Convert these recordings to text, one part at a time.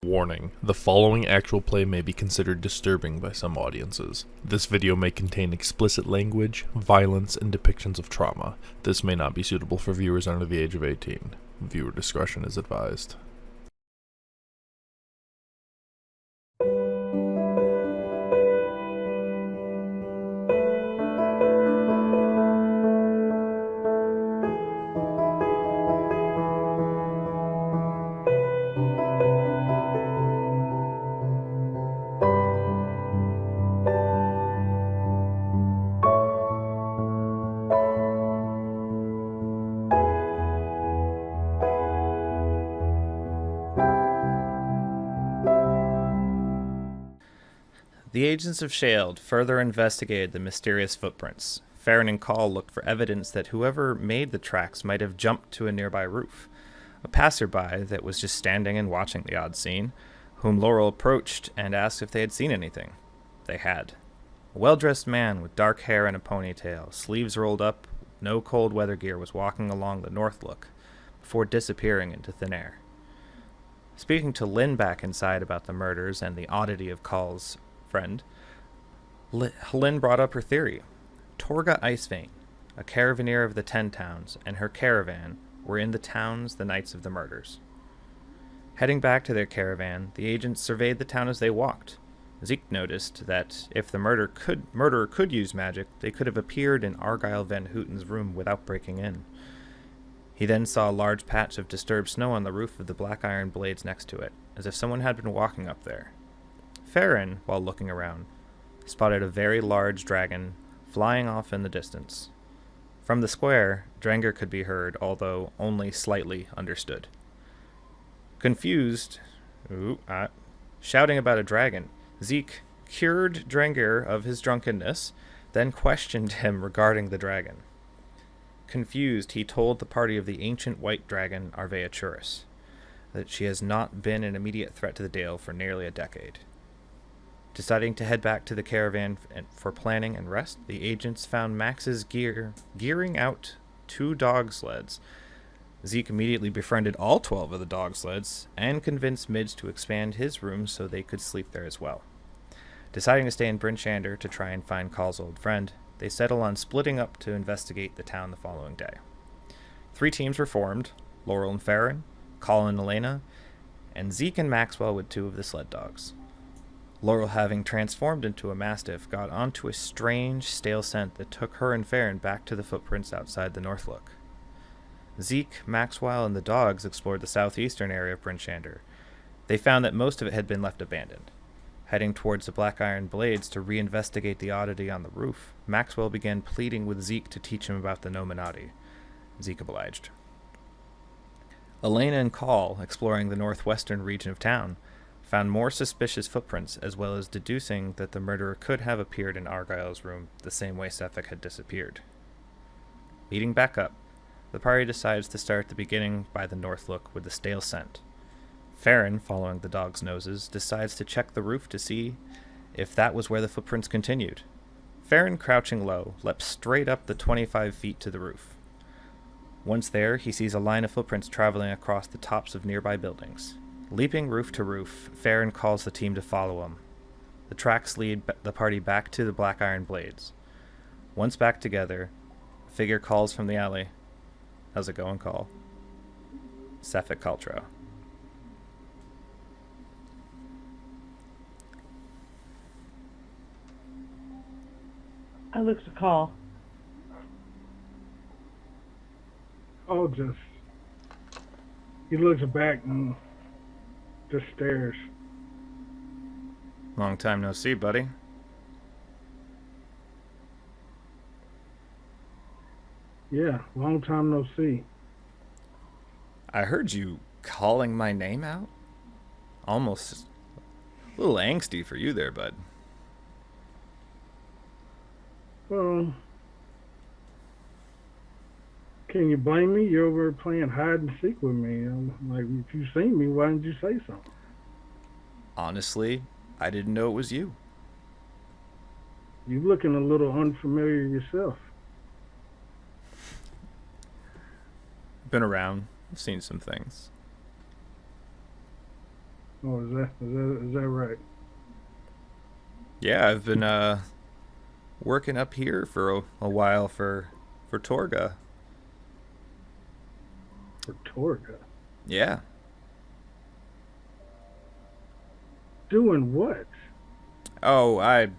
Warning, the following actual play may be considered disturbing by some audiences. This video may contain explicit language, violence, and depictions of trauma. This may not be suitable for viewers under the age of 18. Viewer discretion is advised. The Agents of SHAILD further investigated the mysterious footprints. Farron and Kaal looked for evidence that whoever made the tracks might have jumped to a nearby roof. A passerby that was just standing and watching the odd scene, whom Laurel approached and asked if they had seen anything. They had. A well-dressed man with dark hair and a ponytail, sleeves rolled up, no cold weather gear, was walking along the north look, before disappearing into thin air. Speaking to Lynn back inside about the murders and the oddity of Kaal's friend, Lynn brought up her theory. Torga Icevein, a caravaneer of the 10 towns, and her caravan were in the towns the nights of the murders. Heading back to their caravan, the agents surveyed the town as they walked. Zeke noticed that if the murderer could use magic, they could have appeared in Argyle Van Houten's room without breaking in. He then saw a large patch of disturbed snow on the roof of the black iron blades next to it, as if someone had been walking up there. Farron, while looking around, spotted a very large dragon flying off in the distance. From the square, Dranger could be heard, although only slightly understood. Confused, shouting about a dragon, Zeke cured Dranger of his drunkenness, then questioned him regarding the dragon. Confused, he told the party of the ancient white dragon, Arveaturus, that she has not been an immediate threat to the Dale for nearly a decade. Deciding to head back to the caravan for planning and rest, the agents found Max's gearing out 2 dog sleds. Zeke immediately befriended all 12 of the dog sleds and convinced Midge to expand his room so they could sleep there as well. Deciding to stay in Bryn Shander to try and find Kaal's old friend, they settle on splitting up to investigate the town the following day. 3 teams were formed: Laurel and Farron, Kaal and Elena, and Zeke and Maxwell with 2 of the sled dogs. Laurel, having transformed into a mastiff, got onto a strange, stale scent that took her and Farron back to the footprints outside the Northlook. Zeke, Maxwell, and the dogs explored the southeastern area of Bryn Shander. They found that most of it had been left abandoned. Heading towards the black iron blades to reinvestigate the oddity on the roof, Maxwell began pleading with Zeke to teach him about the Nominati. Zeke obliged. Elena and Kaal, exploring the northwestern region of town, found more suspicious footprints, as well as deducing that the murderer could have appeared in Argyle's room the same way Sephek had disappeared. Meeting back up, the party decides to start at the beginning by the Northlook with the stale scent. Farron, following the dogs' noses, decides to check the roof to see if that was where the footprints continued. Farron, crouching low, leapt straight up the 25 feet to the roof. Once there, he sees a line of footprints traveling across the tops of nearby buildings. Leaping roof to roof, Farron calls the team to follow him. The tracks lead the party back to the black iron blades. Once back together, a figure calls from the alley. "How's it going, Kaal?" Sephek Caltro. I looked to Kaal. He looks back and just stares. Long time no see, buddy. Yeah, long time no see. I heard you calling my name out. Almost a little angsty for you there, bud. Well, can you blame me? You're over playing hide and seek with me. Like, if you seen me, why didn't you say something? Honestly, I didn't know it was you. You're looking a little unfamiliar yourself. Been around, seen some things. Oh, is that right? Yeah, I've been working up here for a while for Torga. For Torga. Yeah. Doing what? Oh, I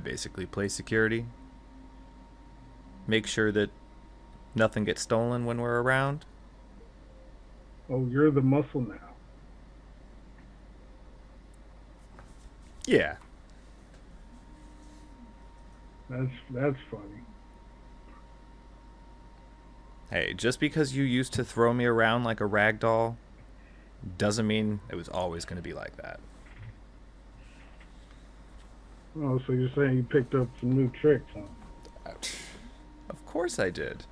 basically play security. Make sure that nothing gets stolen when we're around. Oh, you're the muscle now. Yeah. That's funny. Hey, just because you used to throw me around like a rag doll doesn't mean it was always going to be like that. Oh, so you're saying you picked up some new tricks, huh? Of course I did.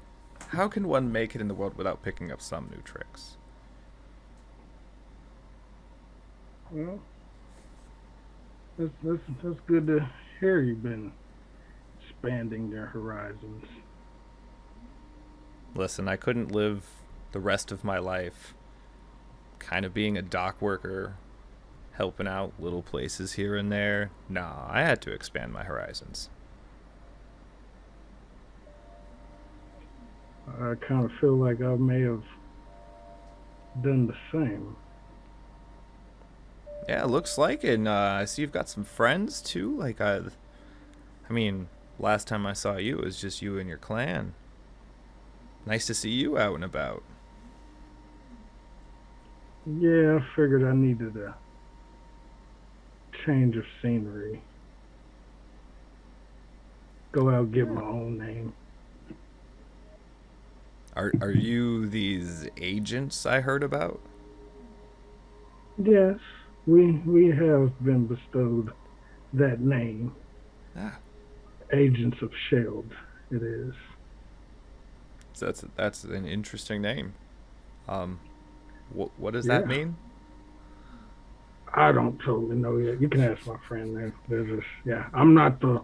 How can one make it in the world without picking up some new tricks? Well, that's good to hear. You've been expanding your horizons. Listen, I couldn't live the rest of my life kind of being a dock worker, helping out little places here and there. Nah, I had to expand my horizons. I kind of feel like I may have done the same. Yeah, looks like it. And, I see you've got some friends too. Like, I mean, last time I saw you, it was just you and your clan. Nice to see you out and about. Yeah, I figured I needed a change of scenery. Go out and get my own name. Are you these agents I heard about? Yes, we have been bestowed that name. Ah, Agents of SHAILD, it is. so that's an interesting name. What does that Yeah. mean? I don't totally know yet. You can ask my friend there. There's this, yeah. I'm not the,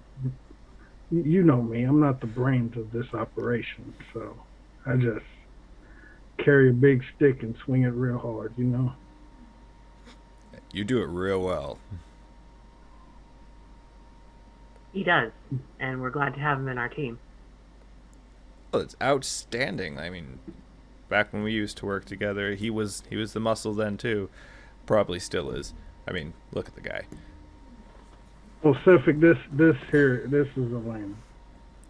you know me. I'm not the brains of this operation, so I just carry a big stick and swing it real hard. You know. You do it real well. He does, and we're glad to have him in our team. Well, it's outstanding. I mean, back when we used to work together, he was the muscle then too. Probably still is. I mean, look at the guy. Well, Sephek, this is Elena.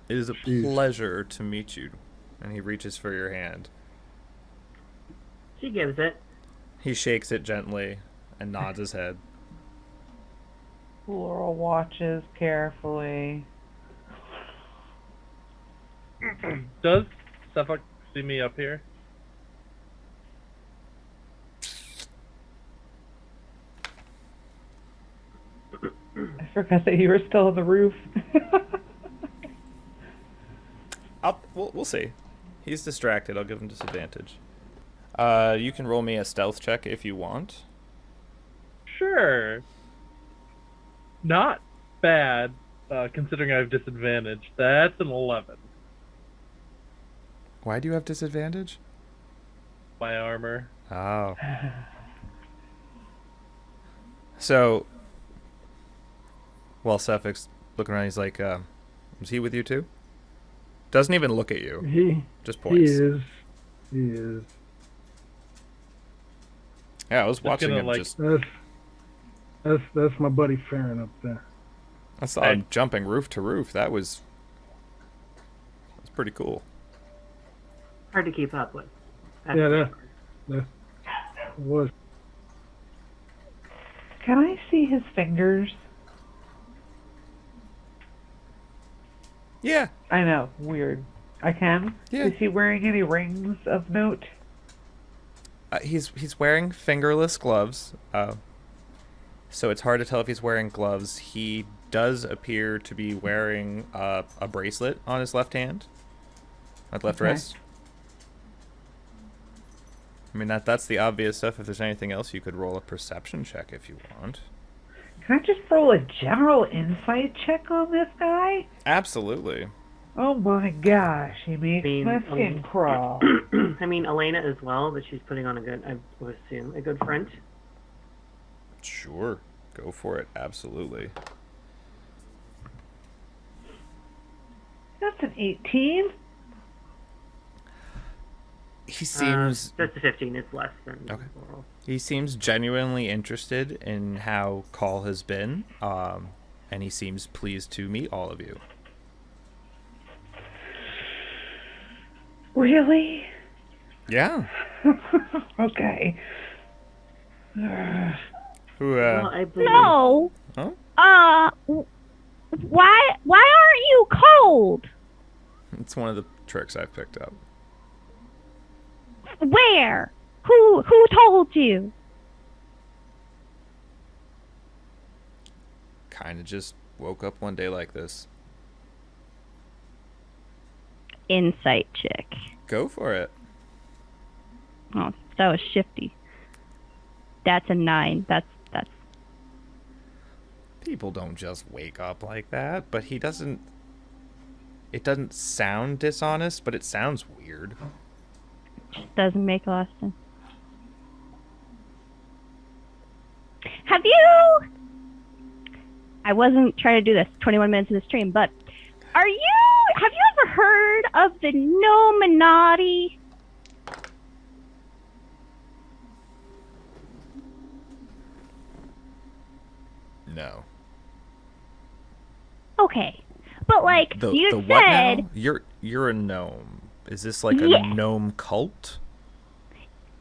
It is a Jeez. pleasure to meet you. And he reaches for your hand. She gives it. He shakes it gently and nods his head. Laurel watches carefully. Does Sephek see me up here? I forgot that you were still on the roof. We'll see. He's distracted. I'll give him disadvantage. You can roll me a stealth check if you want. Sure. Not bad, considering I have disadvantage. That's an 11. Why do you have disadvantage? My armor. Oh. So, while Sephek's looking around, he's like, is he with you too? Doesn't even look at you. Just He points. is. He is. Yeah, I was watching gonna, him like- just... That's my buddy Farron up there. I saw him jumping roof to roof. That's pretty cool. Hard to keep up with. That's Yeah, that was. Can I see his fingers? Yeah. I know, weird. I can? Yeah. Is he wearing any rings of note? He's wearing fingerless gloves. So it's hard to tell if he's wearing gloves. He does appear to be wearing a bracelet on his left hand, on left Okay. wrist. I mean, that's the obvious stuff. If there's anything else, you could roll a perception check if you want. Can I just roll a general insight check on this guy? Absolutely. Oh my gosh, he makes my skin crawl. I mean, Elena as well, but she's putting on a good, I would assume, a good front. Sure. Go for it. Absolutely. That's an 18. He seems That's a 15. It's less than Okay. Laurel. he seems genuinely interested in how Kaal has been, and he seems pleased to meet all of you. Really? Yeah. Okay. Who? Well, I believe. No. Huh? Why aren't you cold? It's one of the tricks I've picked up. Where? Who told you? Kind of just woke up one day like this. Insight check. Go for it. Oh, that was shifty. That's a 9. That's People don't just wake up like that, but he doesn't. It doesn't sound dishonest, but it sounds weird. just doesn't make a lot of sense. Have you? I wasn't trying to do this 21 minutes of the stream, but have you ever heard of the Nominati? No. Okay. But like The you what said, now? You're a gnome. Is this like a Yeah. gnome cult?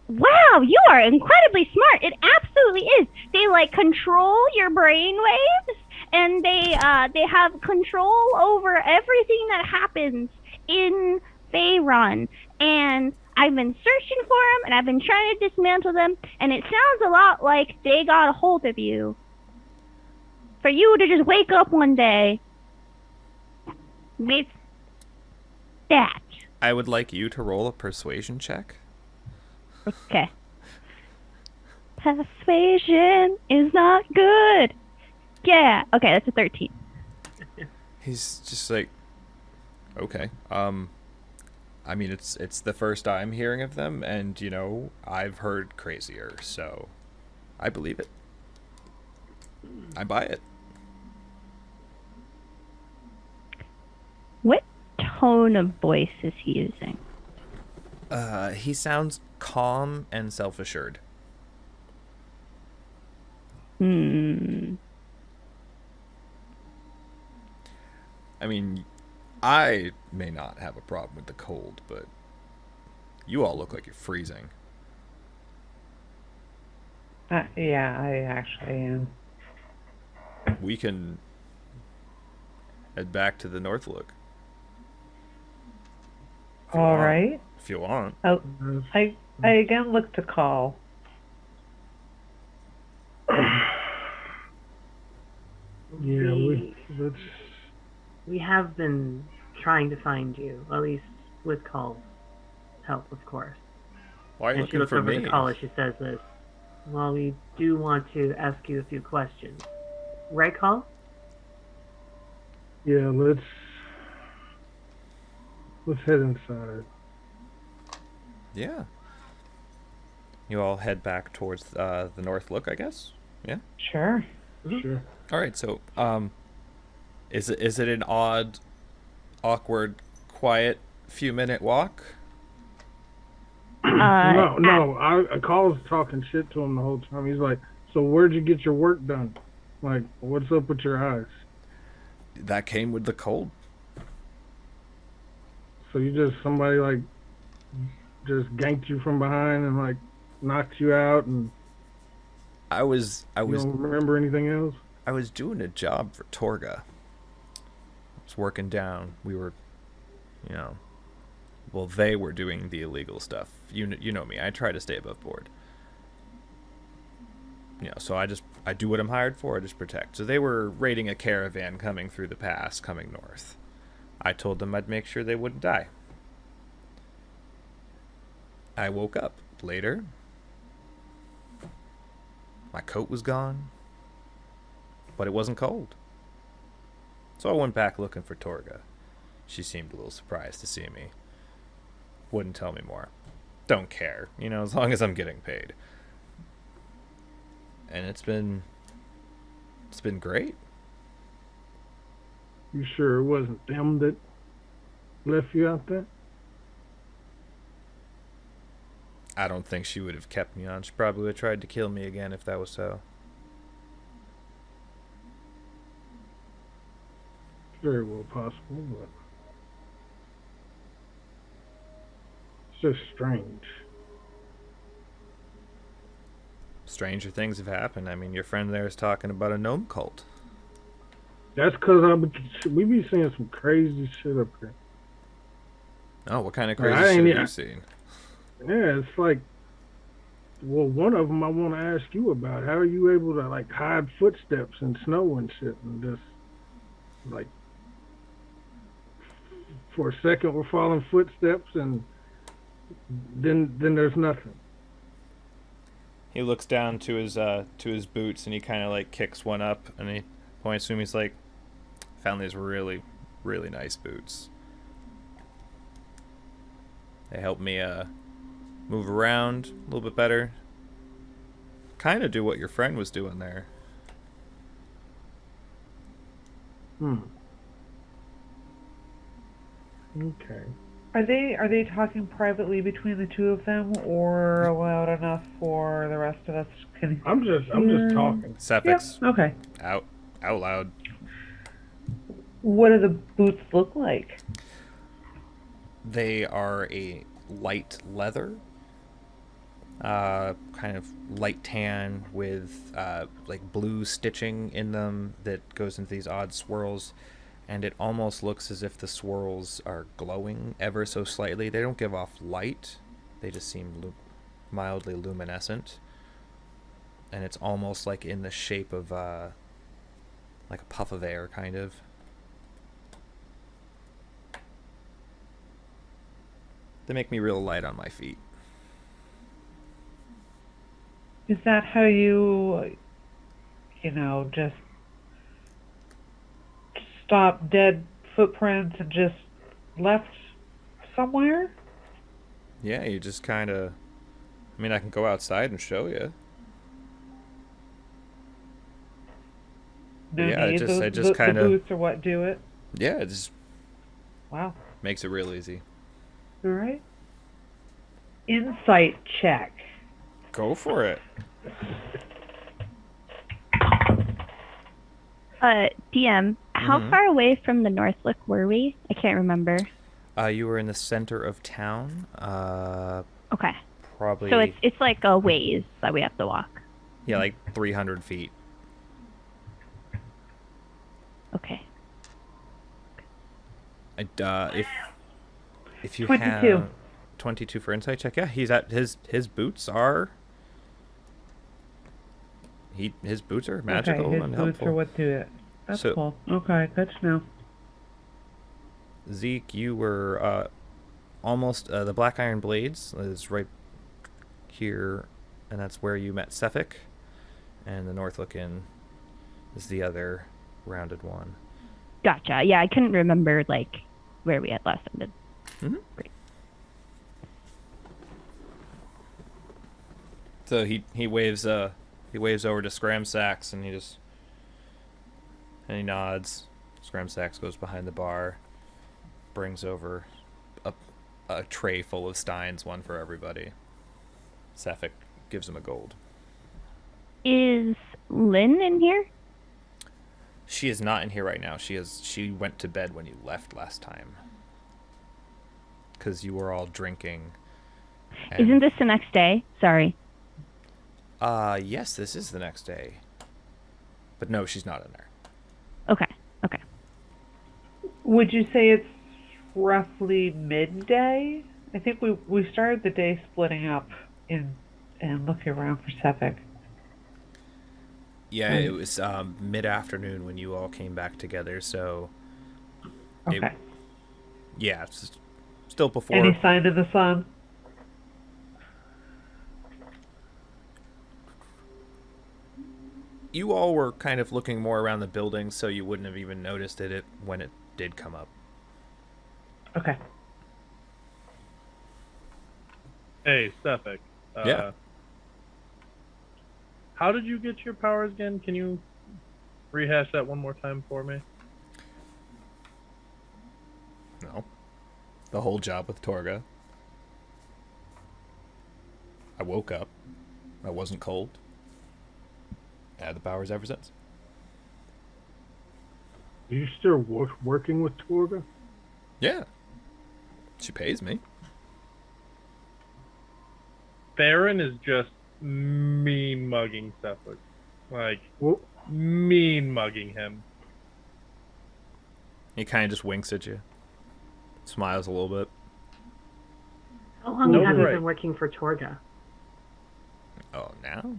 wow, you are incredibly smart. It absolutely is. They like control your brain waves, and they have control over everything that happens in Faerun. And I've been searching for them, and I've been trying to dismantle them, and it sounds a lot like they got a hold of you. For you to just wake up one day with that. I would like you to roll a persuasion check. Okay. Persuasion is not good. Yeah. Okay, that's a 13. He's just like, okay. I mean, it's the first I'm hearing of them, and you know, I've heard crazier, so I believe it. I buy it. What tone of voice is he using? He sounds calm and self-assured. Hmm. I mean, I may not have a problem with the cold, but you all look like you're freezing. Yeah, I actually am. We can head back to the Northlook if you All want. right. If you want. Oh, I again look to Kaal. let's. We have been trying to find you, at least with Kaal's help, of course. Why are you And she looking looks for over me? to Kaal as she says this. Well, we do want to ask you a few questions. Right, Kaal? Yeah, let's head inside. Yeah. You all head back towards the Northlook, I guess. Yeah. Sure. Sure. All right. So, is it an odd, awkward, quiet, few-minute walk? No. I Kaal's talking shit to him the whole time. He's like, "So where'd you get your work done? Like, what's up with your eyes? That came with the cold. So you just somebody like just ganked you from behind and like knocked you out, and I was you don't remember anything else?" I was doing a job for Torga. I was working down. We were, you know, well, they were doing the illegal stuff. You know me. I try to stay above board. You know, so I do what I'm hired for. I just protect. So they were raiding a caravan coming through the pass, coming north. I told them I'd make sure they wouldn't die. I woke up later. My coat was gone, but it wasn't cold. So I went back looking for Torga. She seemed a little surprised to see me. Wouldn't tell me more. Don't care, you know, as long as I'm getting paid. and it's been great. You sure it wasn't them that left you out there? I don't think she would have kept me on. She probably would have tried to kill me again if that was so. Very well possible, but it's just strange. Stranger things have happened. I mean, your friend there is talking about a gnome cult. That's because we be seeing some crazy shit up here. Oh, what kind of Like, crazy shit have you seen? Yeah, it's like, well, one of them I want to ask you about. How are you able to like hide footsteps in snow and shit, and just like for a second we're following footsteps, and then there's nothing. He looks down to his boots and he kind of like kicks one up and he points to him. He's like, "Found these really, really nice boots. They help me move around a little bit better. Kind of do what your friend was doing there." Okay. Are they talking privately between the two of them, or loud enough for the rest of us can? I'm just talking. Sephek's Okay. out loud. What do the boots look like? They are a light leather, kind of light tan with like blue stitching in them that goes into these odd swirls, and it almost looks as if the swirls are glowing ever so slightly. They don't give off light; they just seem mildly luminescent, and it's almost like in the shape of like a puff of air, kind of. They make me real light on my feet. Is that how you just stop dead footprints and just left somewhere? Yeah, you just kind of... I mean, I can go outside and show you. No Yeah, need. I just kind the of... boots are what do it. Yeah, it just Wow. makes it real easy. All right. Insight check. Go for it. DM, how Mhm. far away from the North Look were we? I can't remember. You were in the center of town. Okay. Probably... So it's like a ways that we have to walk. Yeah, like 300 feet. Okay. If you 22. have 22 for insight check, yeah, he's at his boots are... his boots are magical okay, his and boots helpful. are what do it. That's So- cool. Okay, good to know. Zeke, you were almost... the Black Iron Blades is right here, and that's where you met Sephek. And the Northlook Inn is the other rounded one. Gotcha. Yeah, I couldn't remember like where we had last ended. Mm-hmm. Great. So he waves over to Scramsax and he nods. Scramsax goes behind the bar, brings over a tray full of steins, one for everybody. Sephek gives him a gold. Is Lynn in here? She is not in here right now. She went to bed when you left last time. Because you were all drinking. Isn't this the next day? Sorry. Yes, this is the next day. But no, she's not in there. Okay. Okay. Would you say it's roughly midday? I think we started the day splitting up and looking around for Sephek. Yeah, it was mid-afternoon when you all came back together, so... Okay. Yeah, it's still before... Any sign of the sun? You all were kind of looking more around the building, so you wouldn't have even noticed it when it did come up. Okay. Hey, Sephek. Yeah. How did you get your powers again? Can you rehash that one more time for me? No. The whole job with Torga. I woke up. I wasn't cold. I had the powers ever since. Are you still working with Torga? Yeah. She pays me. Theron is just mean mugging Sephek. Like, Well, mean mugging him. He kind of just winks at you. Smiles a little bit. How long No, have you right. been working for Torga? Oh, now?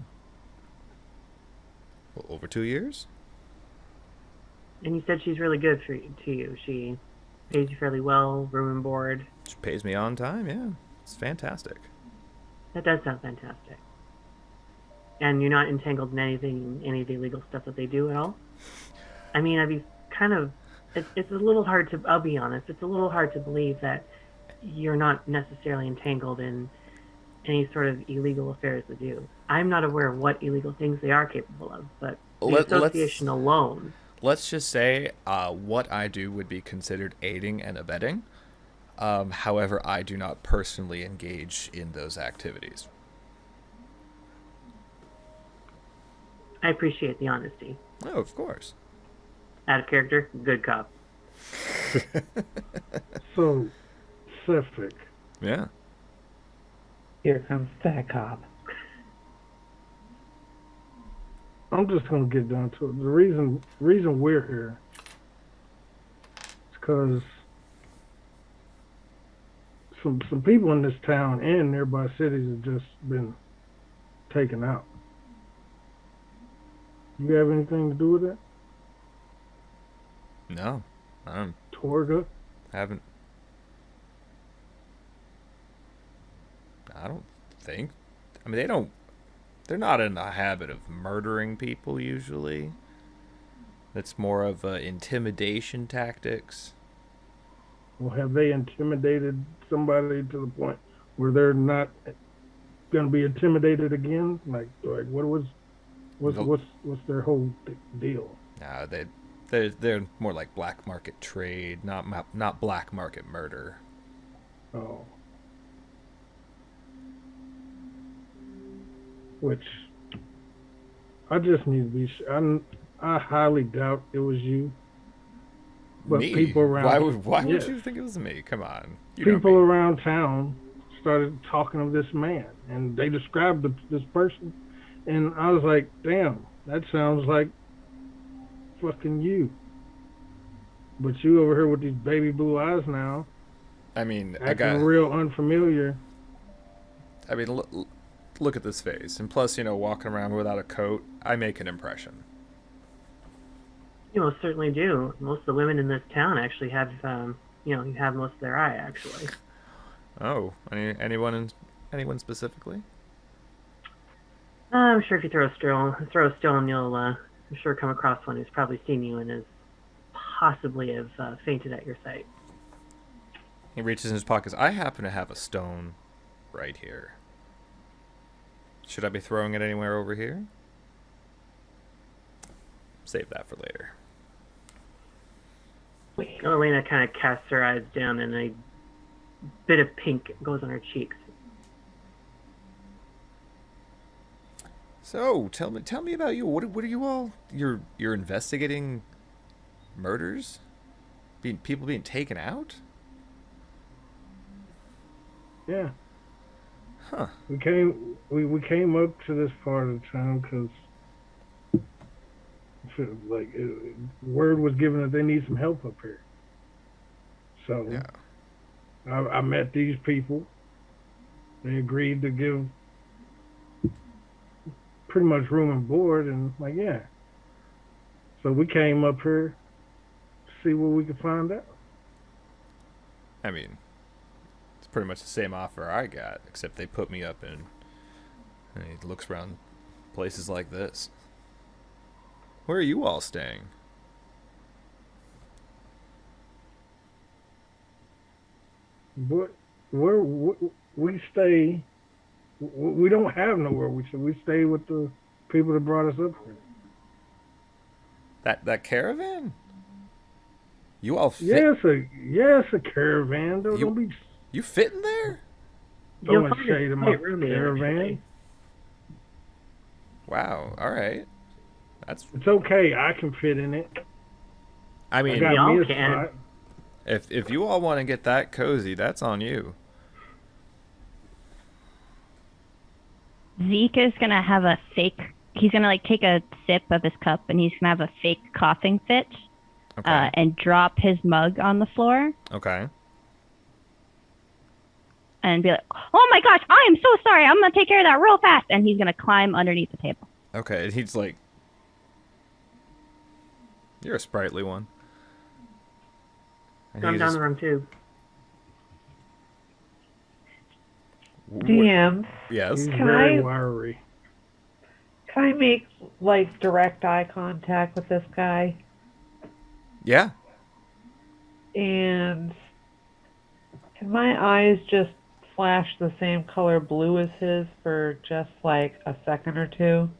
Well, over 2 years? And you said she's really good to you. She pays you fairly well, room and board. She pays me on time, yeah. It's fantastic. That does sound fantastic. And you're not entangled in anything, any of the illegal stuff that they do at all? I mean, I'd be kind of... It's a little hard to... I'll be honest. It's a little hard to believe that you're not necessarily entangled in any sort of illegal affairs they do. I'm not aware of what illegal things they are capable of, but the association alone... Let's just say what I do would be considered aiding and abetting. However, I do not personally engage in those activities. I appreciate the honesty. Oh, of course. Out of character, good cop. so, Sephek, Yeah. Here comes that cop. I'm just gonna get down to it. The reason we're here is because some people in this town and nearby cities have just been taken out. You have anything to do with that? No, I Torga? haven't. I don't think. I mean, they're not in the habit of murdering people usually. It's more of intimidation tactics. Well, have they intimidated somebody to the point where they're not going to be intimidated again? Like what's their whole deal? They're more like black market trade, not black market murder. Oh. Which I just need to be. I highly doubt it was you. But Me? people around. Why would Yes. you think it was me? Come on. You know People me. around town started talking of this man, and they described this person, and I was like, "Damn, that sounds like fucking you." But you over here with these baby blue eyes now, I mean, acting real unfamiliar. I mean, look at this face, and plus, walking around without a coat, I make an impression. You most certainly do. Most of the women in this town actually have, you have most of their eye, actually. Oh, anyone specifically? I'm sure if you throw a stone, you'll, I'm sure come across one who's probably seen you and is possibly have fainted at your sight. He reaches in his pockets. I happen to have a stone right here. Should I be throwing it anywhere over here? Save that for later. Elena kind of casts her eyes down, and a bit of pink goes on her cheeks. So, tell me about you. What are you all? You're investigating murders? People being taken out? Yeah. Huh. We came up to this part of town because word was given that they need some help up here. So Yeah. I met these people. They agreed to give pretty much room and board, and yeah. So we came up here to see what we could find out. I mean, it's pretty much the same offer I got, except they put me up in. And he looks around places like this. Where are you all staying? But we stay. We don't have nowhere. We stay with the People that brought us up here. That caravan? You all fit? Yes, a caravan. Don't be You fit in there? You'll throwing find shade it in my quite roomy, caravan. actually. Wow. All right. That's. It's okay. I can fit in it. I I mean, got We all me a can. spot. if you all want to get that cozy, that's on you. Zeke is gonna have a fake. He's gonna like take a sip of his cup, and he's gonna have a fake coughing fit, Okay. and drop his mug on the floor, Okay. and be like, "Oh my gosh, I am so sorry. I'm gonna take care of that real fast." And he's gonna climb underneath the table. Okay. And he's like, "You're a sprightly one." And Come he down just- the room too. DM, Yes. He's Can very I- wiry. can I make like direct eye contact with this guy? Yeah. And can my eyes just flash the same color blue as his for just like a second or two?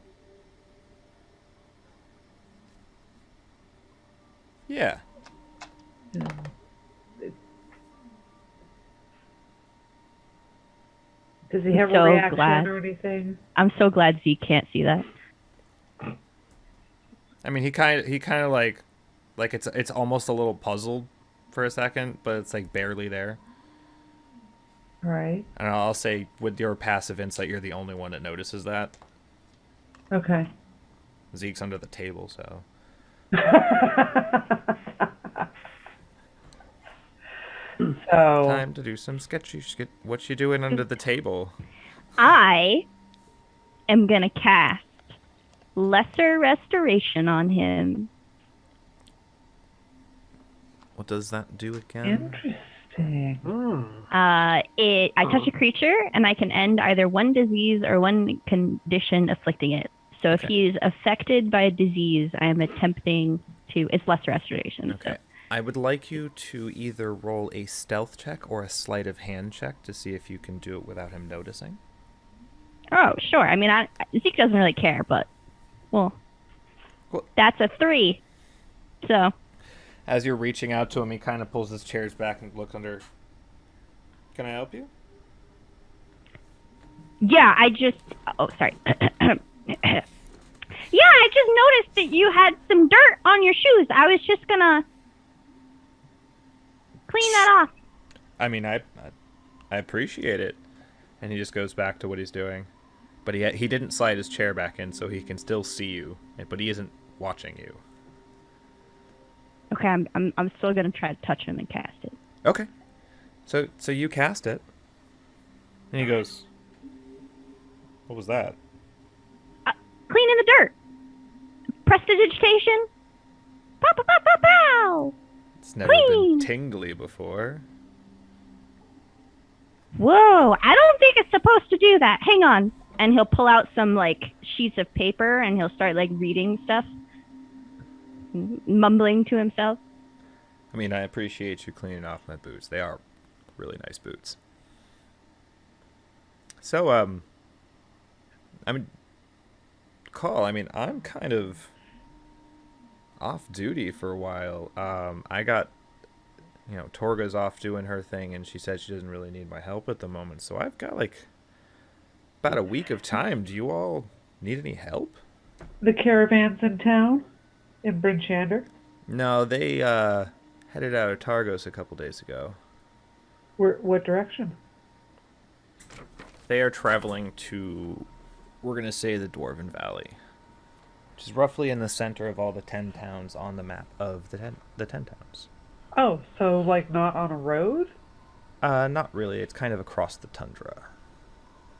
Yeah. Does he have So a reaction glad. or anything? I'm so glad Zeke can't see that. I mean, he kind of like it's almost a little puzzled for a second, but it's like barely there. Right. And I'll say, with your passive insight, you're the only one that notices that. Okay. Zeke's under the table, so. So Time to do some sketchy shit. What you doing under the table? I am gonna cast Lesser Restoration on him. What does that do again? interesting. I touch a creature, and I can end either one disease or one condition afflicting it. So if Okay. he's affected by a disease, I am attempting to. It's Lesser Restoration. so- Okay. I would like you to either roll a stealth check or a sleight of hand check to see if you can do it without him noticing. Oh, sure. I mean, Zeke doesn't really care, but well, Well- that's a 3. So As you're reaching out to him, he kind of pulls his chairs back and looks under. Can I help you? yeah, I just. Oh, sorry. Yeah, I just noticed that you had some dirt on your shoes. I was just gonna clean that off. I mean, I appreciate it. And he just goes back to what he's doing. But he didn't slide his chair back in, so he can still see you. But he isn't watching you. Okay, I'm still gonna try to touch him and cast it. Okay. So you cast it. And he goes, "What was that?" Cleaning the dirt. Prestidigitation. Pow pow pow pow pow. It's never been Clean. tingly before. Whoa, I don't think it's supposed to do that. Hang on. And he'll pull out some like sheets of paper and he'll start like reading stuff, mumbling to himself. I mean, I appreciate you cleaning off my boots. They are really nice boots. So, I mean, Kaal, I mean, I'm kind of off duty for a while. I got, Torga's off doing her thing, and she said she doesn't really need my help at the moment. So I've got, like, about a week of time. Do you all need any help? The caravan's in town in Bryn Shander. No, they, headed out of Targos a couple days ago. What direction? They are traveling to, we're going to say, the Dwarven Valley, which is roughly in the center of all the 10 towns on the map of the 10 towns. Oh, so like not on a road? Not really. It's kind of across the tundra.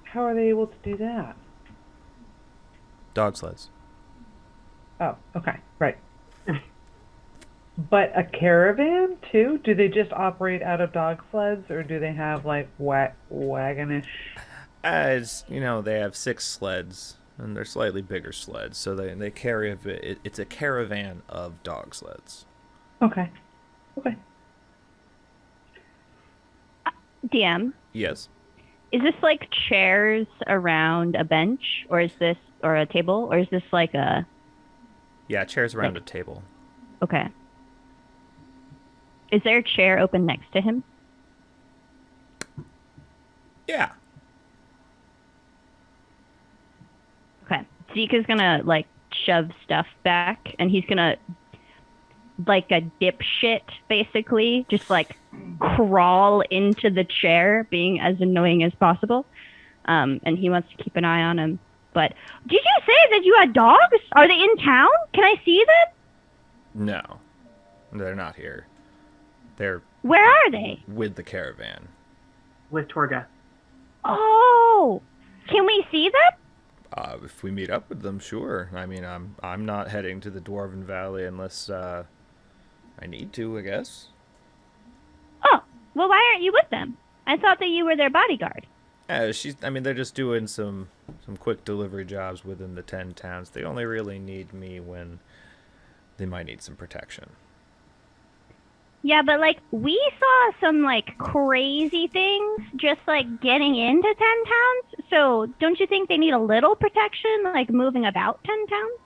How are they able to do that? Dog sleds. Oh, okay, right. But a caravan too? Do they just operate out of dog sleds, or do they have like wagonish? As they have 6 sleds, and they're slightly bigger sleds, so they carry it's a caravan of dog sleds. Okay, okay. DM, Yes. is this like chairs around a bench, or is this, or a table, or is this like a... Yeah, chairs around a table. Okay. Is there a chair open next to him? Yeah. Okay. Zeke is gonna, like, shove stuff back, and he's gonna, like a dipshit, basically, just, like, crawl into the chair, being as annoying as possible. And he wants to keep an eye on him. But, did you say that you had dogs? Are they in town? Can I see them? No. They're not here. They're Where are they? with the caravan. With Torga. Oh! Can we see them? If we meet up with them, sure. I mean, I'm not heading to the Dwarven Valley unless I need to, I guess. Oh, well, why aren't you with them? I thought that you were their bodyguard. I mean, they're just doing some quick delivery jobs within the 10 towns. They only really need me when they might need some protection. Yeah, but, like, we saw some, like, crazy things just, like, getting into 10 towns. So, don't you think they need a little protection, like, moving about 10 towns?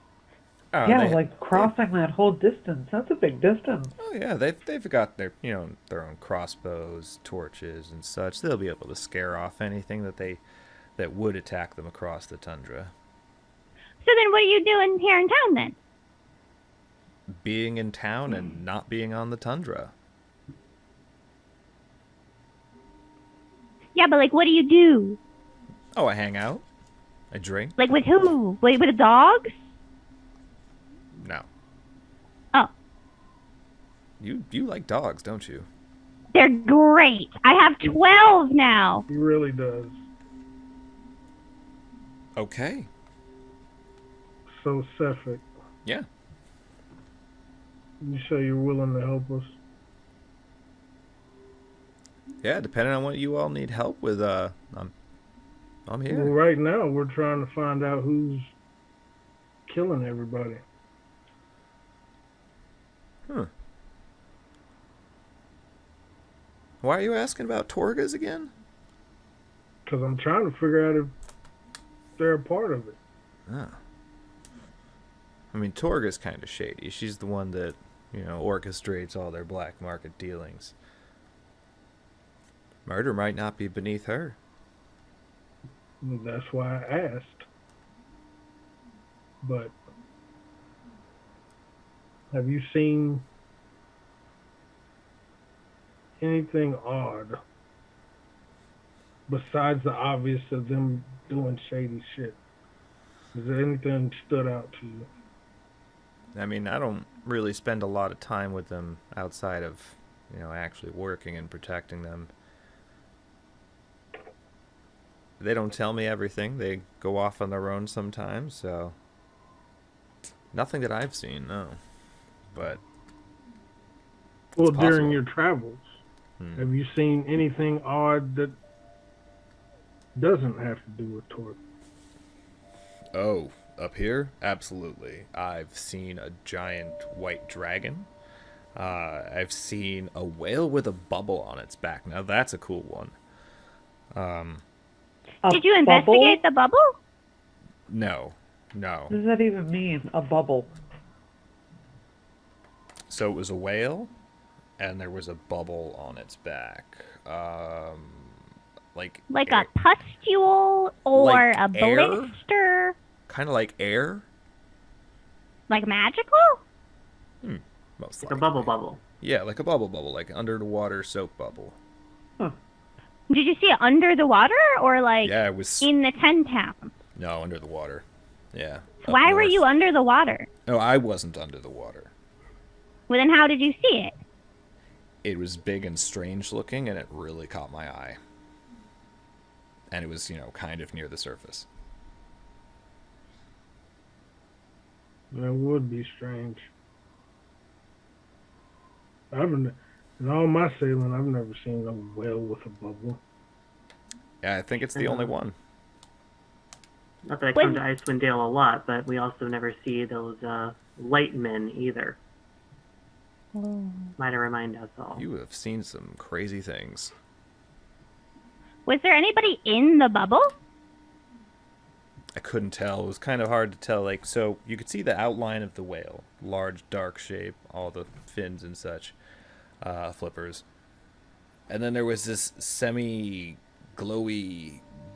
Oh, Yeah, like crossing that whole distance. That's a big distance. Oh yeah, they've got their their own crossbows, torches, and such. They'll be able to scare off anything that would attack them across the tundra. So then what are you doing here in town, then? Being in town and not being on the tundra. Yeah, but, like, what do you do? Oh, I hang out. I drink. Like, with who? Wait, with the dogs? No. Oh. You like dogs, don't you? They're great. I have 12 now. He really does. Okay. So, Sephek, Yeah. you say you're willing to help us? Yeah, depending on what you all need help with, I'm here. Well, right now we're trying to find out who's killing everybody. Huh. Why are you asking about Torgas again? Because I'm trying to figure out if they're a part of it. Oh. I mean, Torga's kind of shady. She's the one that, orchestrates all their black market dealings. Murder might not be beneath her. That's why I asked. But have you seen anything odd besides the obvious of them doing shady shit? Is there anything stood out to you? I mean, I don't really spend a lot of time with them outside of, actually working and protecting them. They don't tell me everything. They go off on their own sometimes, so nothing that I've seen, no. But Well, possible. during your travels, have you seen anything odd that doesn't have to do with Torque? Oh, up here? Absolutely. I've seen a giant white dragon. I've seen a whale with a bubble on its back. Now that's a cool one. Did you investigate the bubble? No. What does that even mean? A bubble. So it was a whale, and there was a bubble on its back. Like a pustule or like a air? blister? Kind of like air? Like magical? Most Like a likely. bubble. Yeah, like a bubble, like under the water soap bubble. Did you see it under the water or like Yeah, it was... in the 10 town? No, under the water. Yeah. So why were north. you under the water? No, I wasn't under the water. Well, then how did you see it? It was big and strange looking, and it really caught my eye. And it was, kind of near the surface. That would be strange. In all my sailing, I've never seen a whale with a bubble. Yeah, I think it's the only one. Not that I come to Icewind Dale a lot, but we also never see those light men either. Might remind us all. You have seen some crazy things. Was there anybody in the bubble? I couldn't tell. It was kind of hard to tell. Like, so you could see the outline of the whale, large, dark shape, all the fins and such, flippers. And then there was this semi-glowy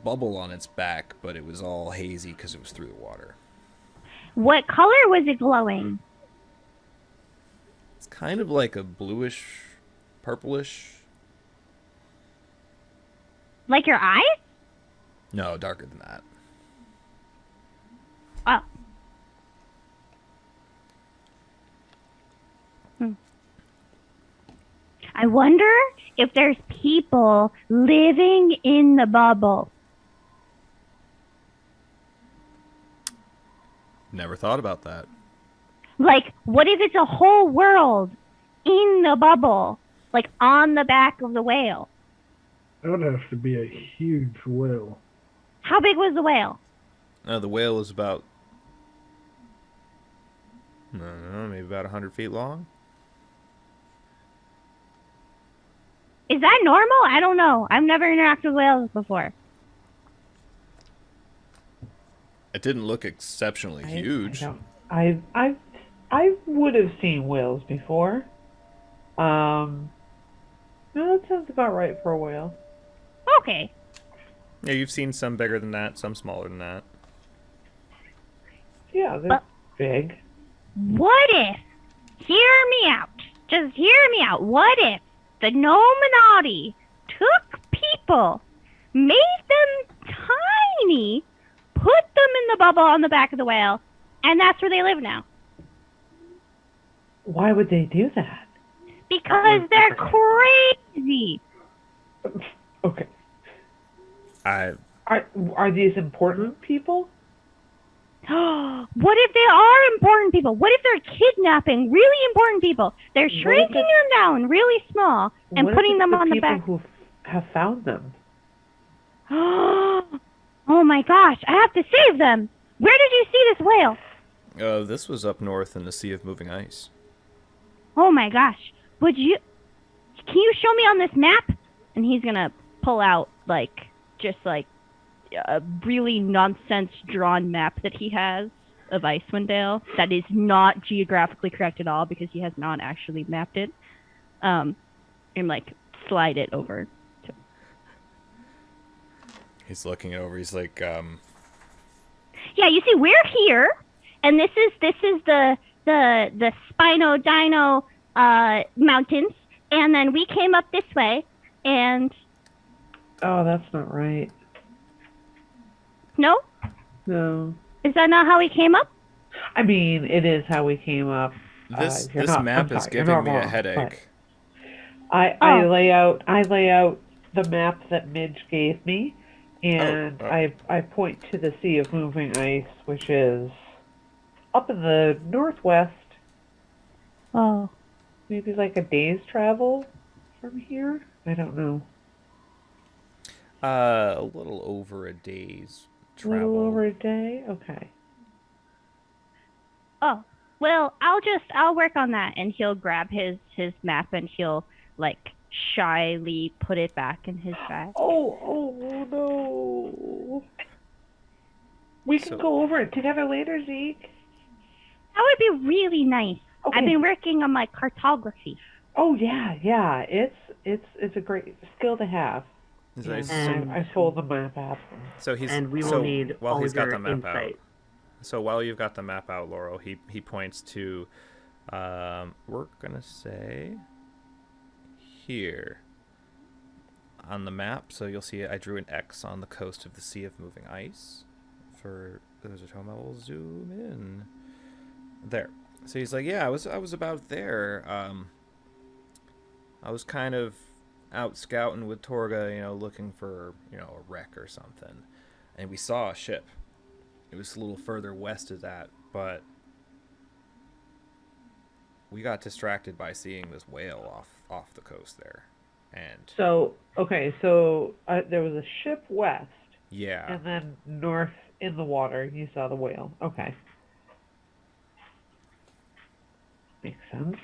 bubble on its back, but it was all hazy because it was through the water. What color was it glowing? It's kind of like a bluish, purplish. Like your eyes? No, darker than that. Oh. I wonder if there's people living in the bubble. Never thought about that. Like, what if it's a whole world in the bubble? Like, on the back of the whale? That would have to be a huge whale. How big was the whale? The whale is about, I don't know, maybe about 100 feet long. Is that normal? I don't know. I've never interacted with whales before. It didn't look exceptionally huge. I would have seen whales before. No, that sounds about right for a whale. Okay. Yeah, you've seen some bigger than that, some smaller than that. Yeah, they're big. What if, hear me out, just hear me out, what if the Nominati took people, made them tiny, put them in the bubble on the back of the whale, and that's where they live now? Why would they do that? Because they're crazy. Okay. I Are these important people? What if they are important people? What if they're kidnapping really important people? They're shrinking them down really small and putting them on the back. People who have found them. Oh my gosh, I have to save them. Where did you see this whale? this was up north in the Sea of Moving Ice. Oh my gosh. Can you show me on this map? And he's gonna pull out just a really nonsense drawn map that he has of Icewind Dale that is not geographically correct at all because he has not actually mapped it. And slide it over. He's looking it over. He's like, Yeah, you see, we're here, and this is the Spino Dino mountains, and then we came up this way, and Oh, that's not right. no, is that not how we came up? I mean, it is how we came up. this map is giving me a headache. I lay out the map that Midge gave me, and I point to the Sea of Moving Ice, which is up in the northwest. Oh. Maybe like a day's travel from here? I don't know. A little over a day's A travel. little over a day? Okay. Oh, well, I'll work on that, and he'll grab his map and he'll shyly put it back in his bag. Oh no. We can go over it together later, Zeke. That would be really nice. Okay. I've been working on my cartography. Oh yeah. It's a great skill to have. And I sold the map app. So he's and we will need while all he's of got your the map insight. out. So while you've got the map out, Laurel, he points to, we're gonna say here on the map. So you'll see I drew an X on the coast of the Sea of Moving Ice. For those at home, I will zoom in there. So he's like, yeah, I was about there. I was kind of out scouting with Torga, looking for, a wreck or something. And we saw a ship. It was a little further west of that, but we got distracted by seeing this whale off the coast there. And So there was a ship west, yeah. and then north in the water you saw the whale. Okay. Makes sense.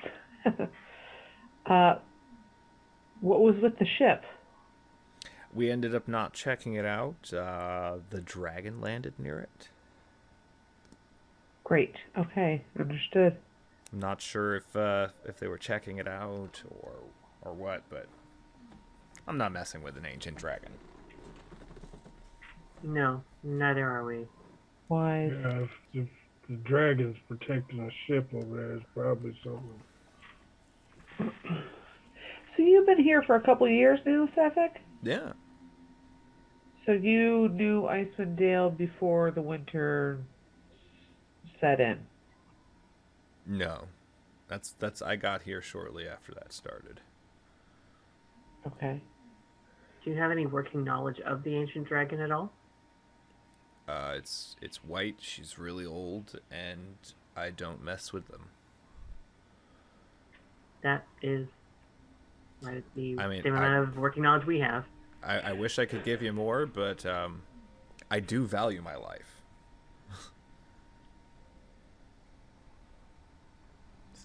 What was with the ship? We ended up not checking it out. The dragon landed near it. Great. Okay, understood. I'm not sure if they were checking it out or what, but I'm not messing with an ancient dragon. No, neither are we. Why? Yeah, if the dragon's protecting a ship over there, it's probably something. So you've been here for a couple of years now, Sephek? Yeah. So you knew Icewind Dale before the winter set in? No. That's I got here shortly after that started. Okay. Do you have any working knowledge of the ancient dragon at all? It's white, she's really old, and I don't mess with them. That is the I mean, same amount of working knowledge we have. I wish I could give you more, but I do value my life.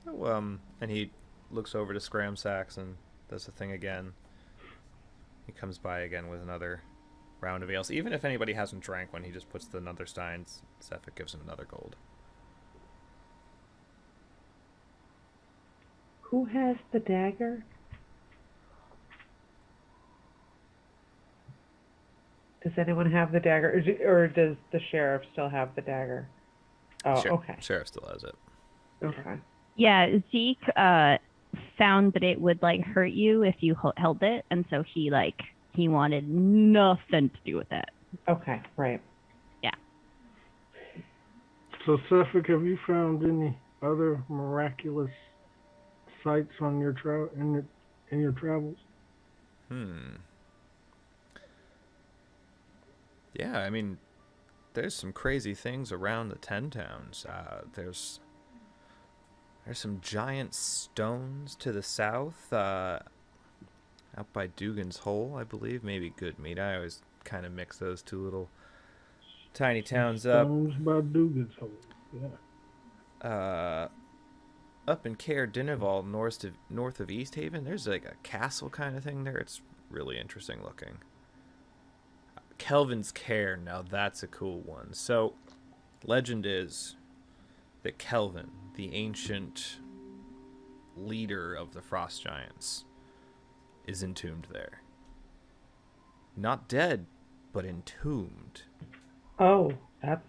So, and he looks over to Scram Sacks and does the thing again. He comes by again with another round of ales. Even if anybody hasn't drank one, he just puts the another steins. Sephek gives him another gold. Who has the dagger? Does anyone have the dagger? Or does the sheriff still have the dagger? Oh, okay. Sheriff still has it. Okay. Yeah, Zeke found that it would like hurt you if you held it, and so he wanted nothing to do with it. Okay, right. Yeah. So, Sephek, have you found any other miraculous sights on your in your travels? Yeah, I mean, there's some crazy things around the Ten Towns. There's some giant stones to the south, out by Dugan's Hole, I believe. Maybe Good Meat. I always kind of mix those two little tiny towns up. Stones by Dugan's Hole. Yeah. Up in Caer Dineval, north of East Haven, there's like a castle kind of thing there. It's really interesting looking. Kelvin's Caer, now that's a cool one. So, legend is that Kelvin, the ancient leader of the Frost Giants, is entombed there. Not dead, but entombed. Oh, that's...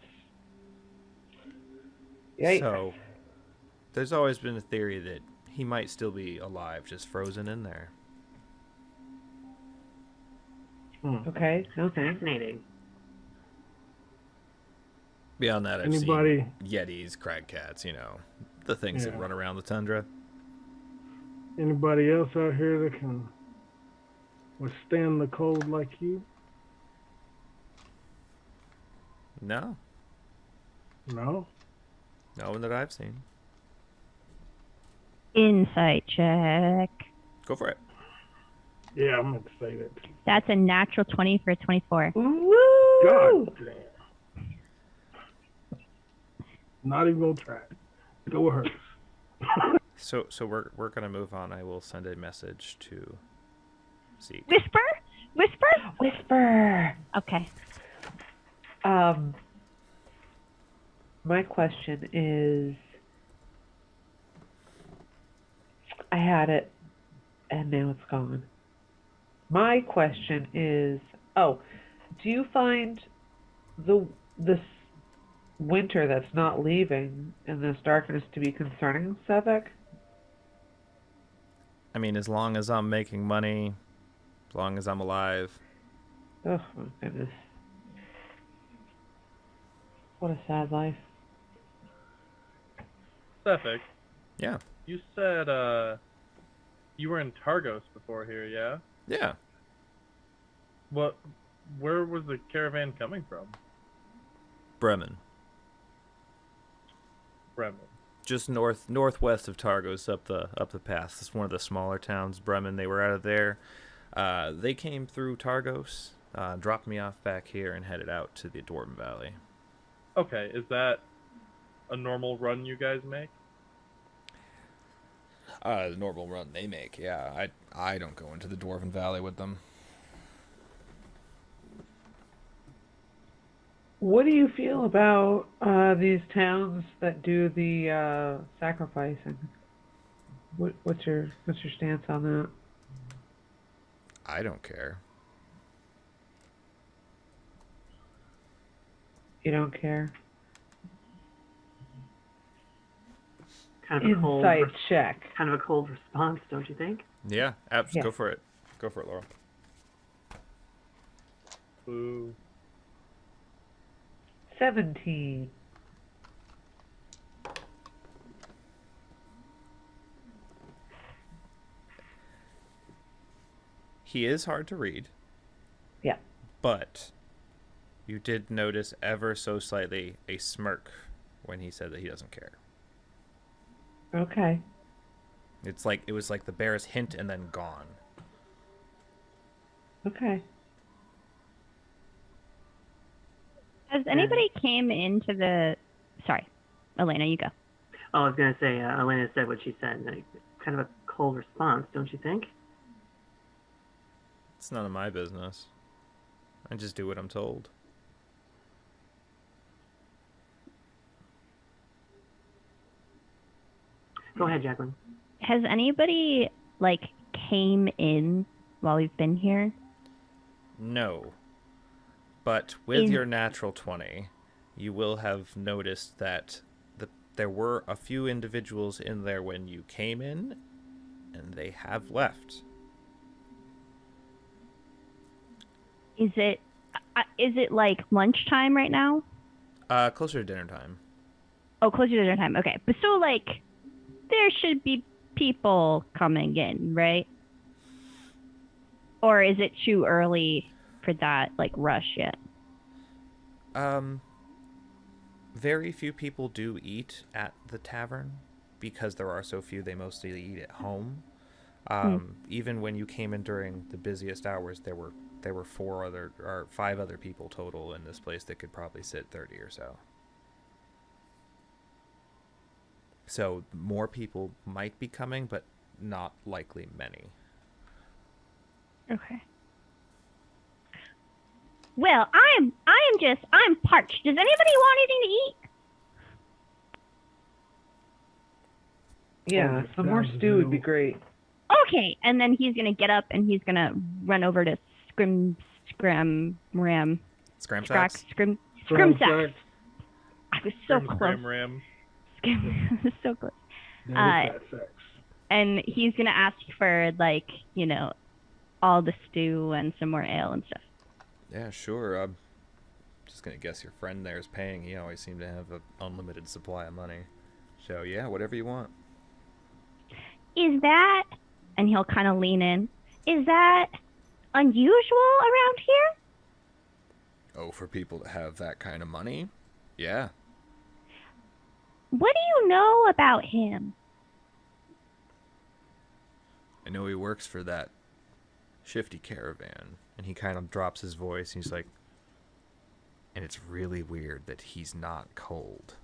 Yikes. So, there's always been a theory that he might still be alive, just frozen in there. Okay. Fascinating. Beyond that, I've Anybody- seen Yetis, Cragcats, the things that Yeah. run around the tundra. Anybody else out here that can withstand the cold like you? No. No? No one that I've seen. Insight check. Go for it. Yeah, I'm going to say that. That's a natural 20 for a 24. Woo! God damn. Not even going to try it. Go hers. So we're gonna move on. I will send a message to Zeke. Whisper? Okay. My question is, I had it, and now it's gone. My question is, do you find this winter that's not leaving and this darkness to be concerning, Sephek? I mean, as long as I'm making money, as long as I'm alive. Oh, my goodness. What a sad life. Sephek, Yeah. you said you were in Targos before here, yeah? Yeah. Where was the caravan coming from? Bremen. Bremen. Just northwest of Targos, up the pass. It's one of the smaller towns. Bremen. They were out of there. They came through Targos, dropped me off back here, and headed out to the Dwarven Valley. Okay, is that a normal run you guys make? The normal run they make. Yeah. I don't go into the Dwarven Valley with them. What do you feel about these towns that do the sacrificing? What's your stance on that? I don't care. You don't care? Kind of a cold, Insight check. kind of a cold response, don't you think? Yeah, Yeah. go for it. Go for it, Laurel. Boo. 17. He is hard to read, Yeah. but you did notice ever so slightly a smirk when he said that he doesn't care. Okay. It was like the barest hint and then gone. Okay. Has anybody came into the... Sorry, Elena, you go. Oh, I was going to say, Elena said what she said. Like, kind of a cold response, don't you think? It's none of my business. I just do what I'm told. Go ahead, Jacqueline. Has anybody, like, came in while we've been here? No. But with In- your natural 20, you will have noticed that there were a few individuals in there when you came in, and they have left. Is it like lunchtime right now? Closer to dinner time. Oh, closer to dinner time. Okay. But so, like, there should be people coming in, right? Or is it too early for that, like, rush yet? Very few people do eat at the tavern because there are so few. They mostly eat at home. Even when you came in during the busiest hours, there were 5 other people total in this place that could probably sit 30 or so. So more people might be coming, but not likely many. Okay. Well, I'm parched. Does anybody want anything to eat? Yeah, some more stew would be great. Okay, and then he's gonna get up and he's gonna run over to Scrim Ram. Scramsacks? Scrim Sack. I was so close. Ram. Scrim was so close. That sex. And he's gonna ask for, like, you know, all the stew and some more ale and stuff. Yeah, sure. I'm just gonna guess your friend there is paying. He always seemed to have an unlimited supply of money. So yeah, whatever you want. Is that, and he'll kind of lean in, is that unusual around here? Oh, for people to have that kind of money? Yeah. What do you know about him? I know he works for that shifty caravan. And he kind of drops his voice. And he's like, and it's really weird that he's not cold.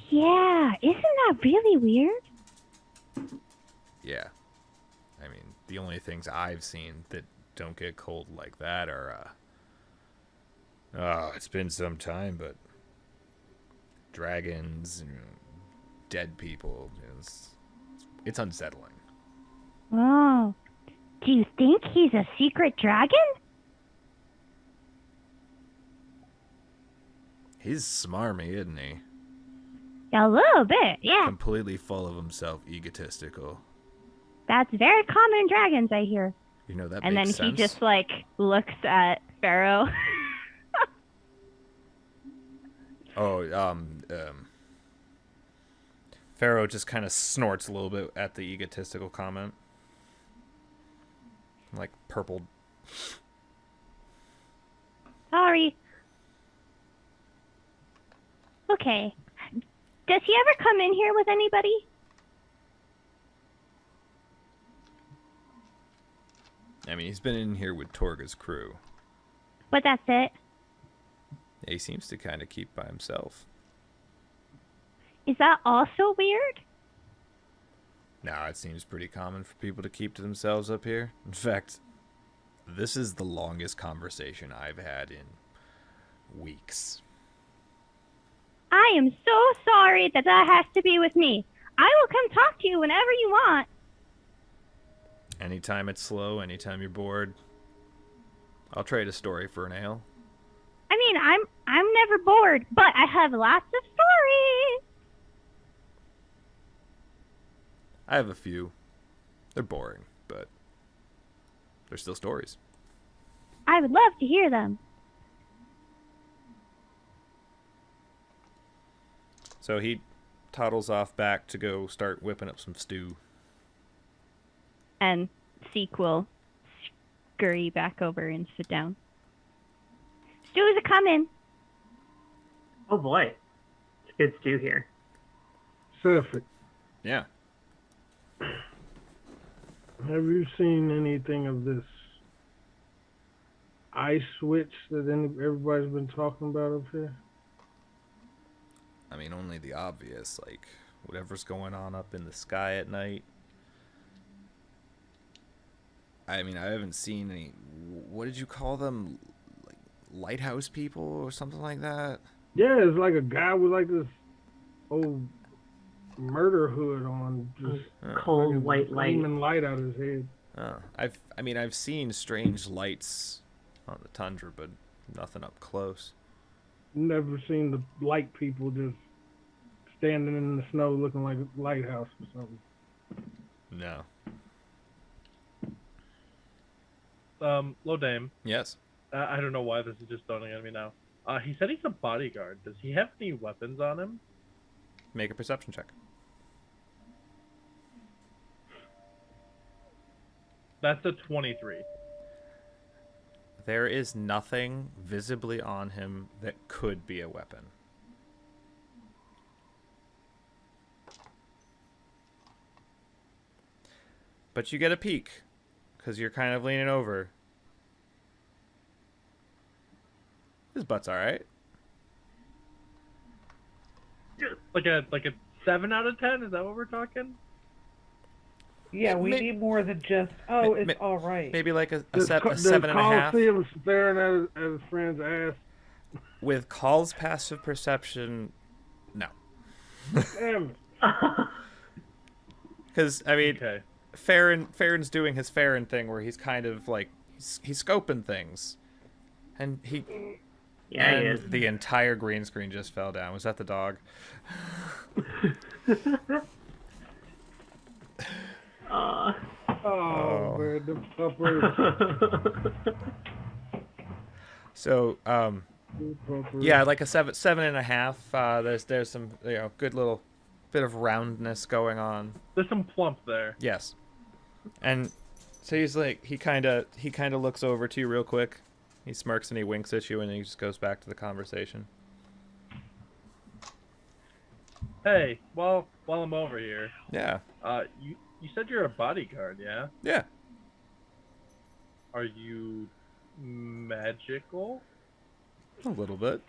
Yeah, isn't that really weird? Yeah. I mean, the only things I've seen that don't get cold like that are, it's been some time, but dragons, dead people, it's unsettling. Oh, do you think he's a secret dragon? He's smarmy, isn't he? A little bit, yeah. Completely full of himself, egotistical. That's very common in dragons, I hear. You know, that And then makes sense. he just, like, looks at Pharaoh. Pharaoh just kind of snorts a little bit at the egotistical comment. Like purple. Sorry. Okay. Does he ever come in here with anybody? I mean, he's been in here with Torga's crew. But that's it. He seems to kind of keep by himself. Is that also weird? Nah, it seems pretty common for people to keep to themselves up here. In fact, this is the longest conversation I've had in weeks. I am so sorry that has to be with me. I will come talk to you whenever you want. Anytime it's slow, anytime you're bored, I'll trade a story for an ale. I mean, I'm never bored, but I have lots of stories. I have a few. They're boring, but they're still stories. I would love to hear them. So he toddles off back to go start whipping up some stew. And Zeke will scurry back over and sit down. Stew's a-comin'. Oh boy, it's good stew here. Sephek, Yeah. have you seen anything of this ice switch that everybody's been talking about up here? I mean, only the obvious, like whatever's going on up in the sky at night. I mean, I haven't seen any. What did you call them? Like lighthouse people or something like that? Yeah, it's like a guy with like this old murder hood on, just Cold fucking white light. gleaming light out of his head. I've seen strange lights on the tundra, but nothing up close. Never seen the light people just standing in the snow looking like a lighthouse or something. No. Low Dame. Yes. I don't know why this is just dawning on me now. He said he's a bodyguard. Does he have any weapons on him? Make a perception check. That's a 23. There is nothing visibly on him that could be a weapon. But you get a peek, because you're kind of leaning over. His butt's alright. Like a 7 out of 10? Is that what we're talking? Yeah, we May- need more than just, oh, it's may- all right. Maybe like a Does 7.5. Kaal see him staring at his friend's ass? With Kaal's passive perception, no. Damn it. Because, I mean, Okay. Farron's doing his Farron thing where he's kind of like, he's scoping things. And Yeah, he is. the entire green screen just fell down. Was that the dog? Oh, man, the puppers. So, The puppers. yeah, like a 7.5. There's some, good little bit of roundness going on. There's some plump there. Yes. And so he's like, he kind of looks over to you real quick. He smirks and he winks at you and he just goes back to the conversation. Hey, while I'm over here, Yeah. You said you're a bodyguard, yeah? Yeah. Are you magical? A little bit.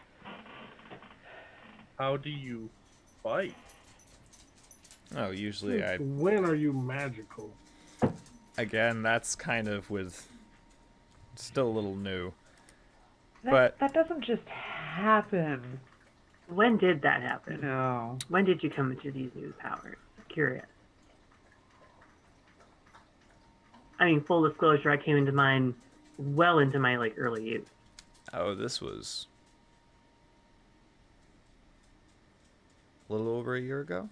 How do you fight? Oh, usually When are you magical? again, that's kind of still a little new. That doesn't just happen. When did that happen? No. When did you come into these new powers? Curious. I mean, full disclosure, I came into mine well into my early youth. Oh, this was a little over a year ago.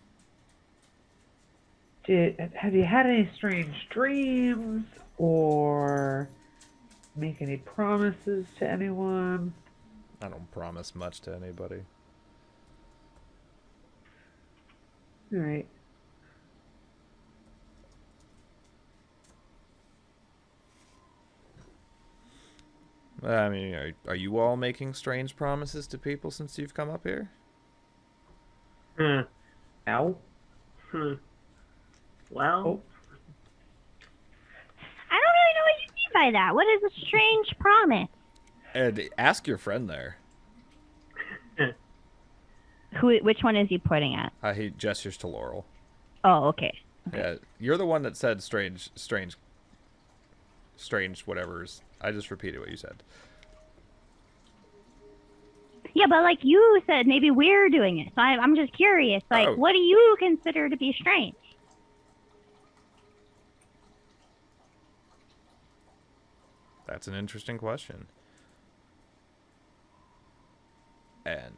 Have you had any strange dreams or make any promises to anyone? I don't promise much to anybody. All right. I mean, are you all making strange promises to people since you've come up here? Hmm. Ow. Well, Oh. I don't really know what you mean by that. What is a strange promise? And ask your friend there. Which one is he pointing at? He gestures to Laurel. Oh, okay. Yeah, you're the one that said strange whatever's. I just repeated what you said. Yeah, but like you said, maybe we're doing it. So I'm just curious. Like, Oh. what do you consider to be strange? That's an interesting question. And,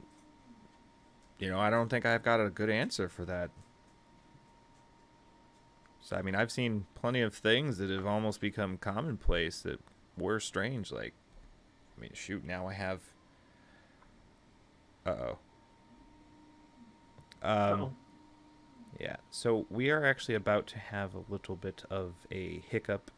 I don't think I've got a good answer for that. So, I mean, I've seen plenty of things that have almost become commonplace that were strange. Like, I mean, shoot, now I have. Uh-oh. Uh-oh. Yeah, so we are actually about to have a little bit of a hiccup.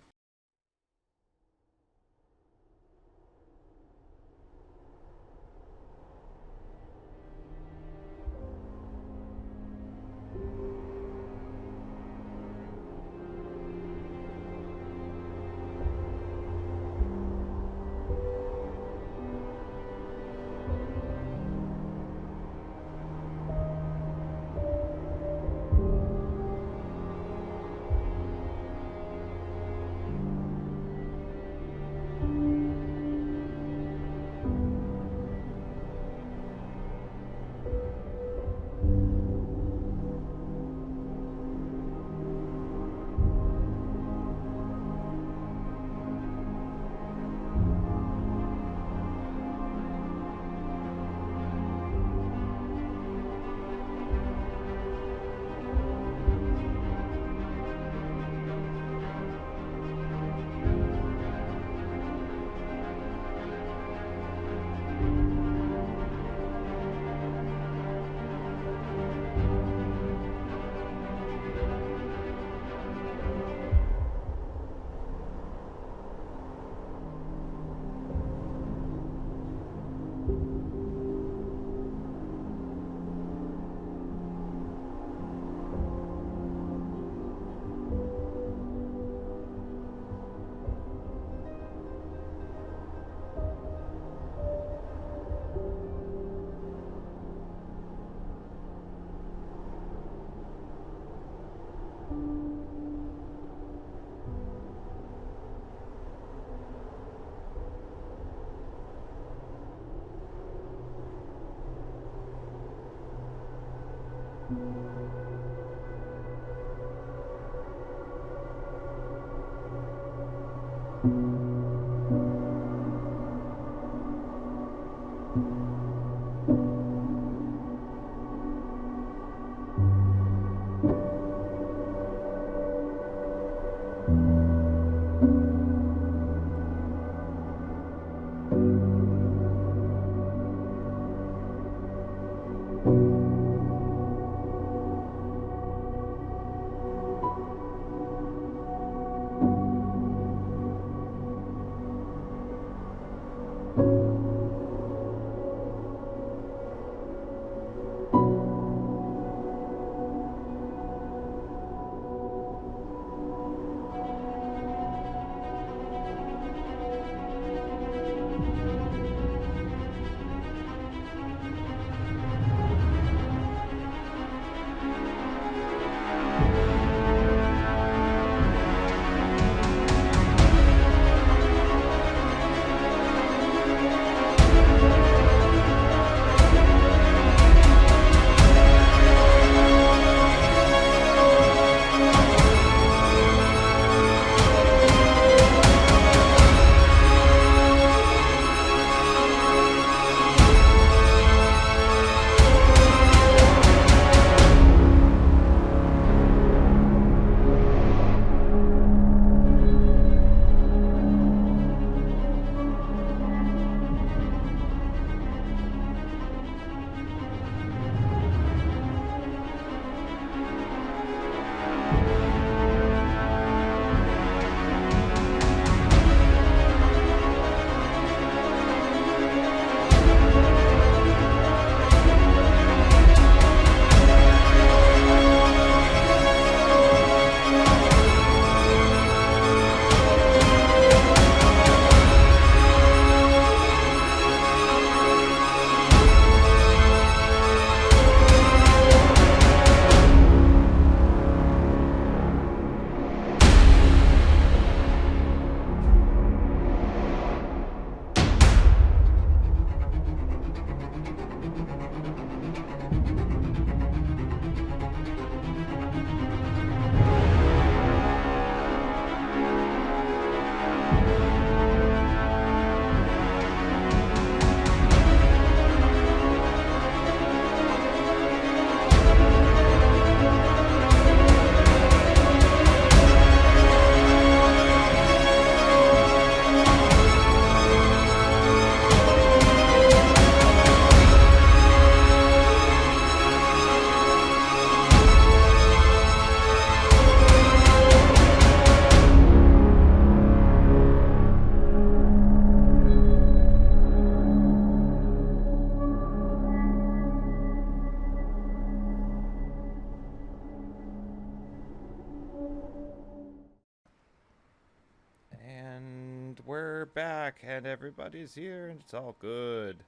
we're back, and everybody's here, and it's all good.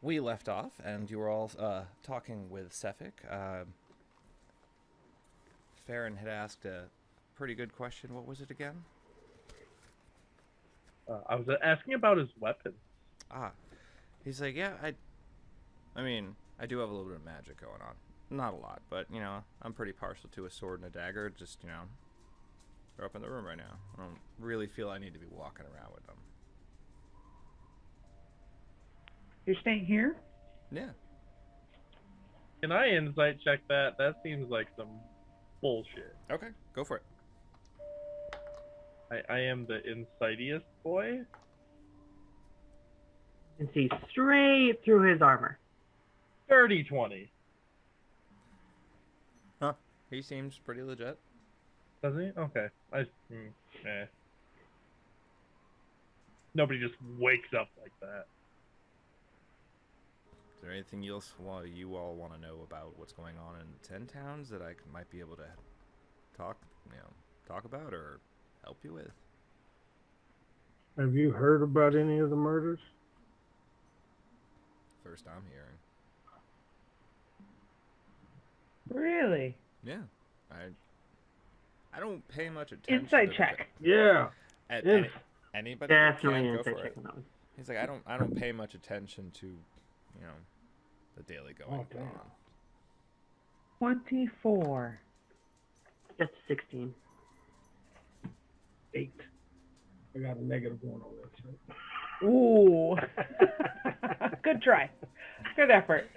We left off, and you were all talking with Sephek. Farron had asked a pretty good question. What was it again? I was asking about his weapon. He's like, yeah, I mean, I do have a little bit of magic going on. Not a lot, but, you know, I'm pretty partial to a sword and a dagger. Just, you know, they're up in the room right now. I don't really feel I need to be walking around with them. You're staying here? Yeah. Can I insight check that? That seems like some bullshit. Okay, go for it. I am the insidious boy. And see straight through his armor. Dirty 20. Huh. He seems pretty legit. Does he? Okay. Nobody just wakes up like that. Is there anything else you all want to know about what's going on in 10 towns that I might be able to talk about or help you with? Have you heard about any of the murders? First I'm hearing. Really? Yeah. I don't pay much attention. Insight check. Yeah. Anybody Definitely can go inside for check it. on that one. He's like, I don't pay much attention to, you know, the daily going damn. on. 24. Just 16. 8. I got a -1 on that. So. Ooh. Good try. Good effort.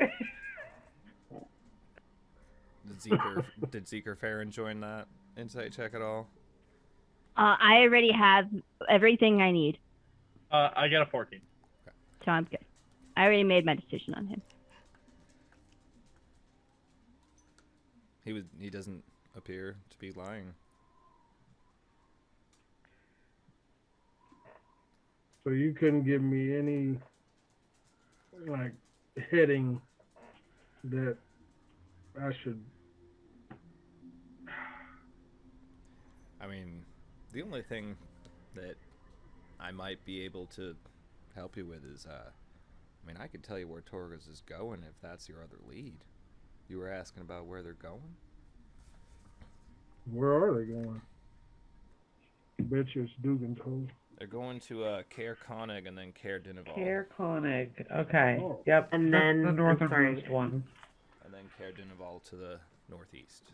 Did Zeker Farron join that insight check at all? I already have everything I need, I got a 14. so I'm good. I already made my decision on him. He doesn't appear to be lying. So you couldn't give me any, like, heading that I should... I mean, the only thing that I might be able to help you with is, I mean, I could tell you where Torgas is going if that's your other lead. You were asking about where they're going? Where are they going? I bet you it's Dugan's Hole. They're going to Caer Konig and then Caer Dineval. Caer Konig. Okay. Oh. Yep. And That's then- the I'm northernmost sorry. one. And then Caer Dineval to the northeast.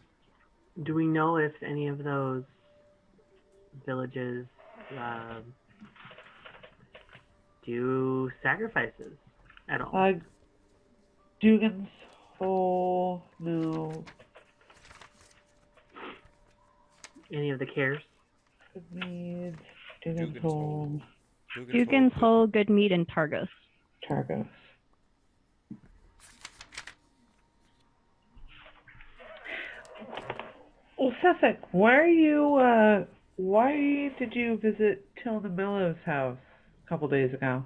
Do we know if any of those villages do sacrifices at all? Dugan's Hole. No. Any of the cares? Mead. Dugan's Dugan's Hole. Dugan's Hole, Good Meat, and Targos. Targos. Well, Sephek, why did you visit Tilda Mellow's house a couple days ago?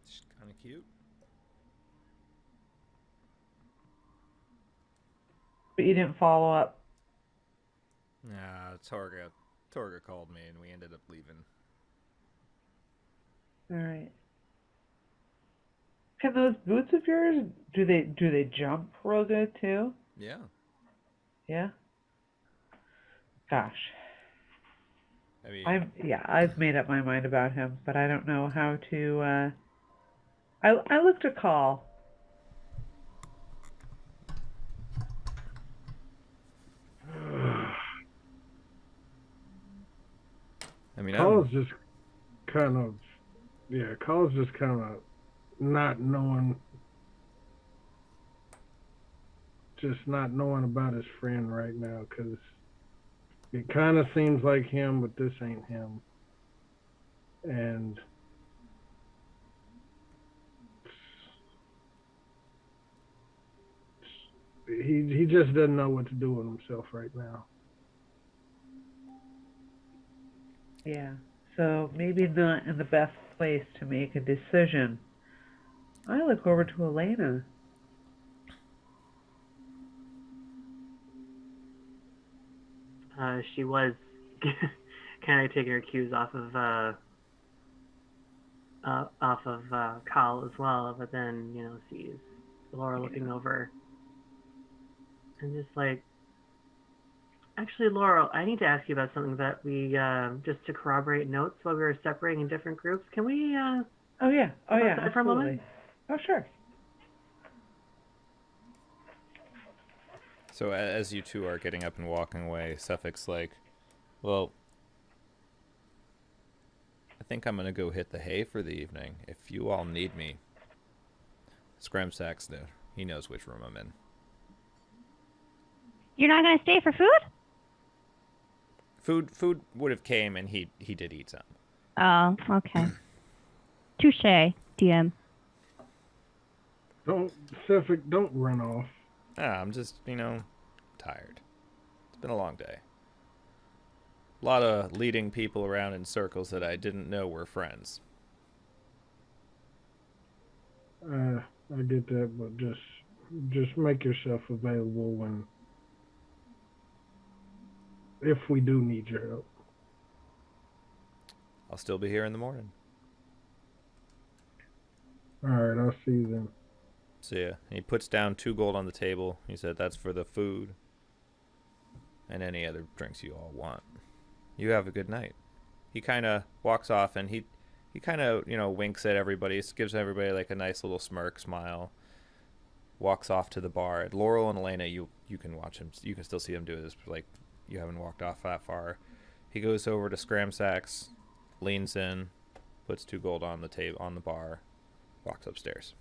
She's kind of cute. But you didn't follow up. Nah, Torga called me and we ended up leaving. All right. Can those boots of yours, do they jump real good too? Yeah. Yeah. Gosh. I mean, I've made up my mind about him, but I don't know how to. I looked at Kaal. Kaal's just kind of not knowing about his friend right now, because it kind of seems like him, but this ain't him. And he just doesn't know what to do with himself right now. Yeah. So maybe not in the best place to make a decision. I look over to Elena. She was kind of taking her cues off of Kaal as well, but then sees Laura looking over and just like, actually, Laurel, I need to ask you about something that we just to corroborate notes while we were separating in different groups. Can we? Oh yeah, that for a absolutely. moment? Oh sure. So as you two are getting up and walking away, Sephek's like, well, I think I'm going to go hit the hay for the evening. If you all need me. Scramsack's there. He knows which room I'm in. You're not gonna stay for food? Food would have came, and he did eat some. Oh, okay. Touche, DM. Sephek, don't run off. I'm just, tired. It's been a long day. A lot of leading people around in circles that I didn't know were friends. I get that, but just make yourself available if we do need your help. I'll still be here in the morning. All right, I'll see you then. See ya. And he puts down 2 gold on the table. He said, that's for the food and any other drinks you all want. You have a good night. He kind of walks off, and he kind of, winks at everybody, gives everybody like a nice little smirk, smile, walks off to the bar. Laurel and Elena, you can watch him. You can still see him do this, like you haven't walked off that far. He goes over to Scramsack's, leans in, puts 2 gold on the table on the bar, walks upstairs.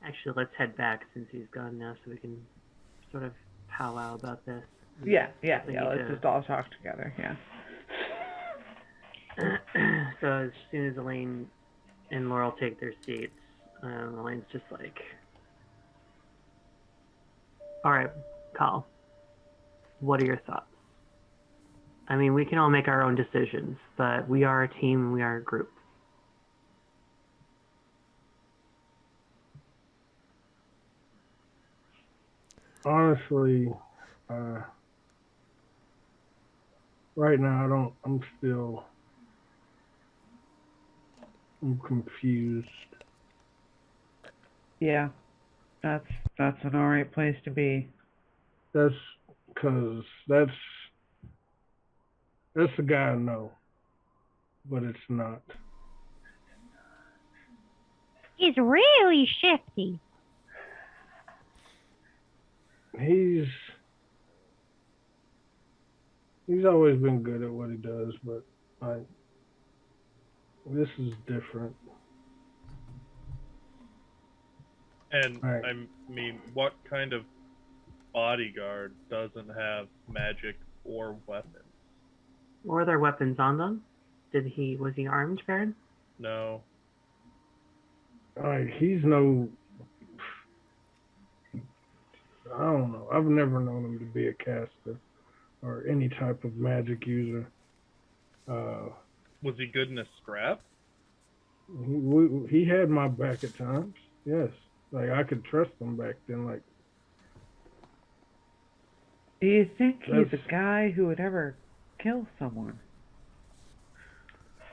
Actually, let's head back since he's gone now, so we can sort of powwow about this. Yeah. Let's just all talk together. Yeah. So as soon as Elaine and Laurel take their seats, Elaine's just like, all right, Kaal, what are your thoughts? I mean, we can all make our own decisions, but we are a team, we are a group. Honestly, right now I'm confused. Yeah. That's an alright place to be. That's because that's the guy I know, but it's not. He's really shifty. He's always been good at what he does, but this is different. And Right. I mean, what kind of bodyguard doesn't have magic or weapons? Were there weapons on them? Was he armed, Baron? No. He's no. I don't know. I've never known him to be a caster or any type of magic user. Was he good in a scrap? He had my back at times. Yes, like I could trust him back then. Like, Do you think he's That's- a guy who would ever kill someone?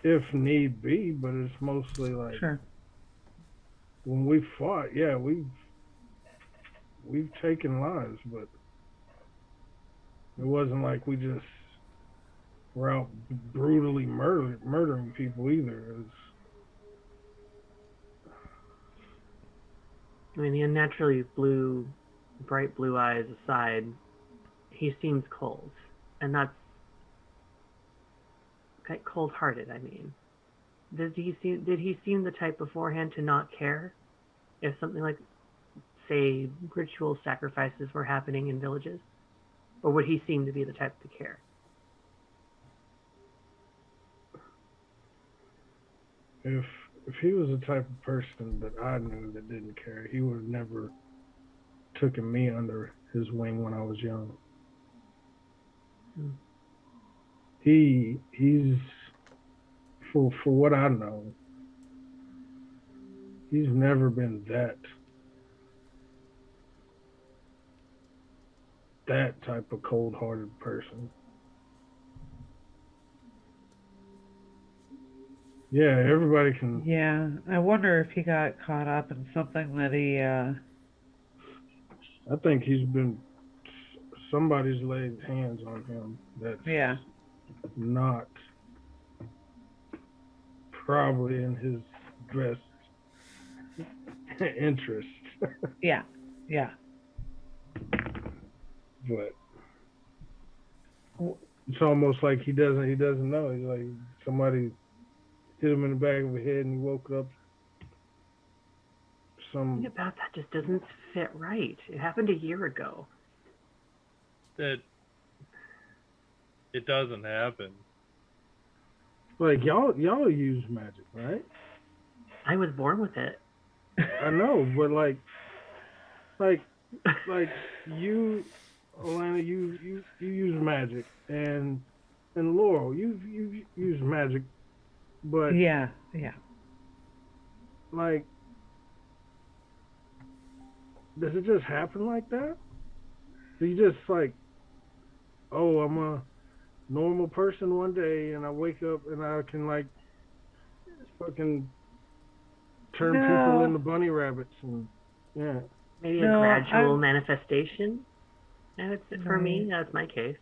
if need be, but it's mostly like Sure. when we fought. Yeah, we've taken lives, but it wasn't like we just were out brutally murdering people either. It was, I mean, the unnaturally bright blue eyes aside, he seems cold, and that's cold-hearted. I mean, did he seem the type beforehand to not care if something like, say, ritual sacrifices were happening in villages, or would he seem to be the type to care? if he was the type of person that I knew that didn't care, he would have never taken me under his wing when I was young. Hmm. He's for what I know, he's never been that that type of cold-hearted person. Yeah, everybody can. Yeah, I wonder if he got caught up in something that he, I think he's been. Somebody's laid hands on him. That's yeah, not probably in his best interest. yeah, yeah. But it's almost like he doesn't know. He's like somebody hit him in the back of the head and he woke up. Something about that just doesn't fit right. It happened a year ago. It doesn't happen. Like y'all use magic, right? I was born with it. I know, but like you, Alana, you use magic, and Laurel, you use magic, but Yeah. like, does it just happen like that? Do you just like, oh, I'm a normal person one day, and I wake up and I can like fucking turn people into bunny rabbits, and yeah. Maybe a gradual manifestation. For me, that's my case.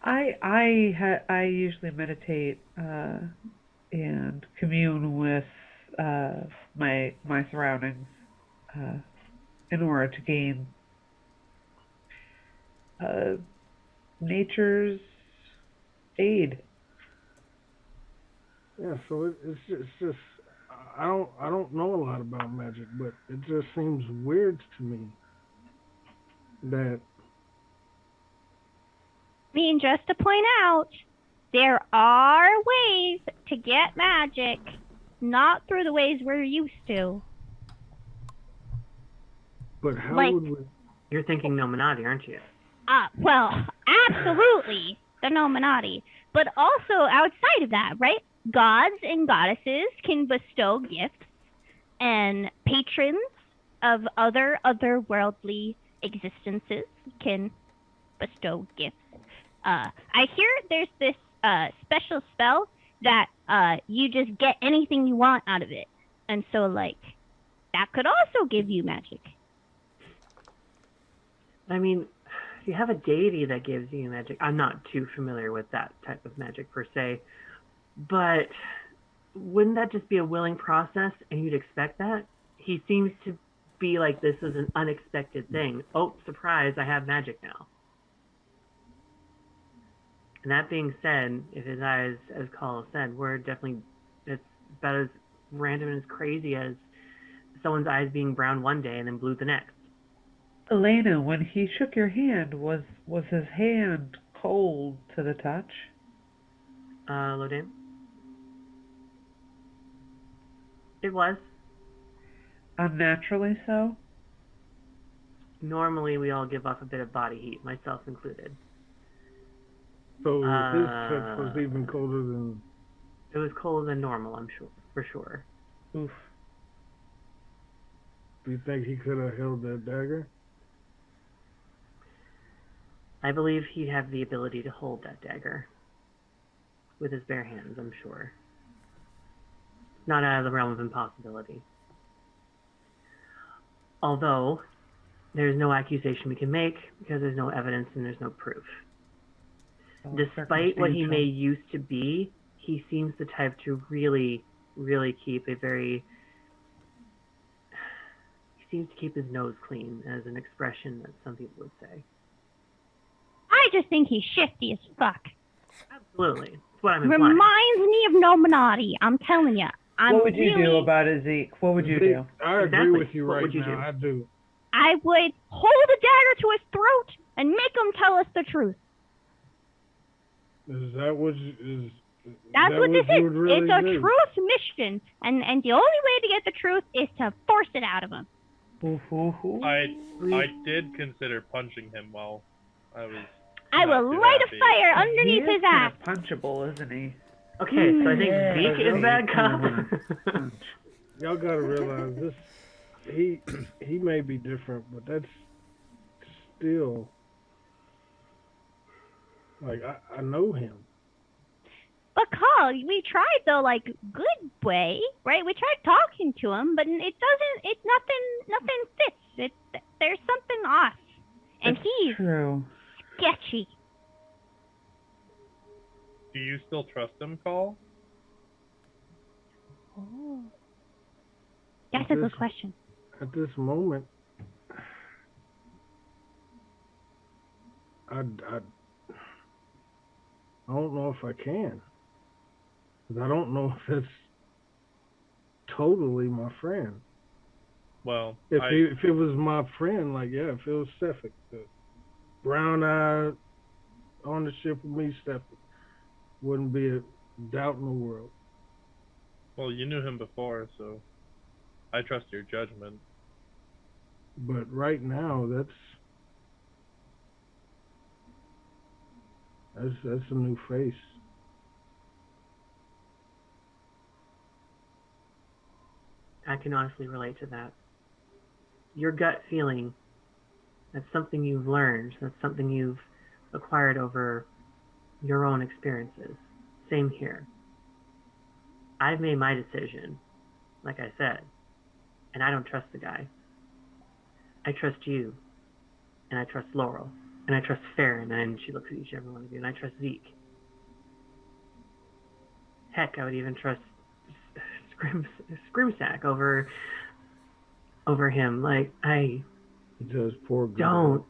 I usually meditate and commune with my surroundings in order to gain nature's aid. Yeah, so it's just I don't know a lot about magic, but it just seems weird to me that. I mean, just to point out, there are ways to get magic, not through the ways we're used to. But how like, would we? You're thinking Nominati, aren't you? Well, absolutely, the Nominati. But also outside of that, right? Gods and goddesses can bestow gifts, and patrons of other otherworldly existences can bestow gifts. I hear there's this special spell that you just get anything you want out of it. And so, like, that could also give you magic. I mean, if you have a deity that gives you magic, I'm not too familiar with that type of magic per se, but wouldn't that just be a willing process and you'd expect that? He seems to be like this is an unexpected thing. Oh, surprise, I have magic now. And that being said, if his eyes, as Kaal said, were definitely, it's about as random and as crazy as someone's eyes being brown one day and then blue the next. Elena, when he shook your hand, was his hand cold to the touch? Lodan? It was. Unnaturally so? Normally we all give off a bit of body heat, myself included. So his touch was even colder than... It was colder than normal, I'm sure, for sure. Oof. Do you think he could have held that dagger? I believe he'd have the ability to hold that dagger. With his bare hands, I'm sure. Not out of the realm of impossibility. Although, there's no accusation we can make because there's no evidence and there's no proof. Despite what he may used to be, he seems the type to really, really keep a very... He seems to keep his nose clean, as an expression that some people would say. I just think he's shifty as fuck. Absolutely. That's what I'm implying. Reminds me of Nominati, I'm telling you. What would you do about it, Zeke? What would you do? I agree with you right now. I do. I would hold a dagger to his throat and make him tell us the truth. Is that what is? That's what this is. Really it's a truth mission, and the only way to get the truth is to force it out of him. I did consider punching him while I was. I will light a fire underneath his ass. He's punchable, isn't he? Okay, so I think Zeke is bad cop. Y'all gotta realize this. He may be different, but that's still Like I know him. But Kaal, we tried the like good way, right? We tried talking to him, but it doesn't. It nothing fits. There's something off, and It's he's true. sketchy. Do you still trust him, Call? Oh, that's At a this good question. at this moment, I don't know if I can. 'Cause I don't know if that's totally my friend. Well, If it was my friend, like yeah, if it was Sephek, the brown eyed on the ship with me, Sephek, wouldn't be a doubt in the world. well, you knew him before, so I trust your judgment. But right now, that's a new face. I can honestly relate to that. Your gut feeling, that's something you've learned, that's something you've acquired over your own experiences. Same here. I've made my decision, like I said, and I don't trust the guy. I trust you, and I trust Laurel, and I trust Farron, and she looks at each and every one of you, and I trust Zeke. Heck, I would even trust Scrimsack over him. Like Just poor good.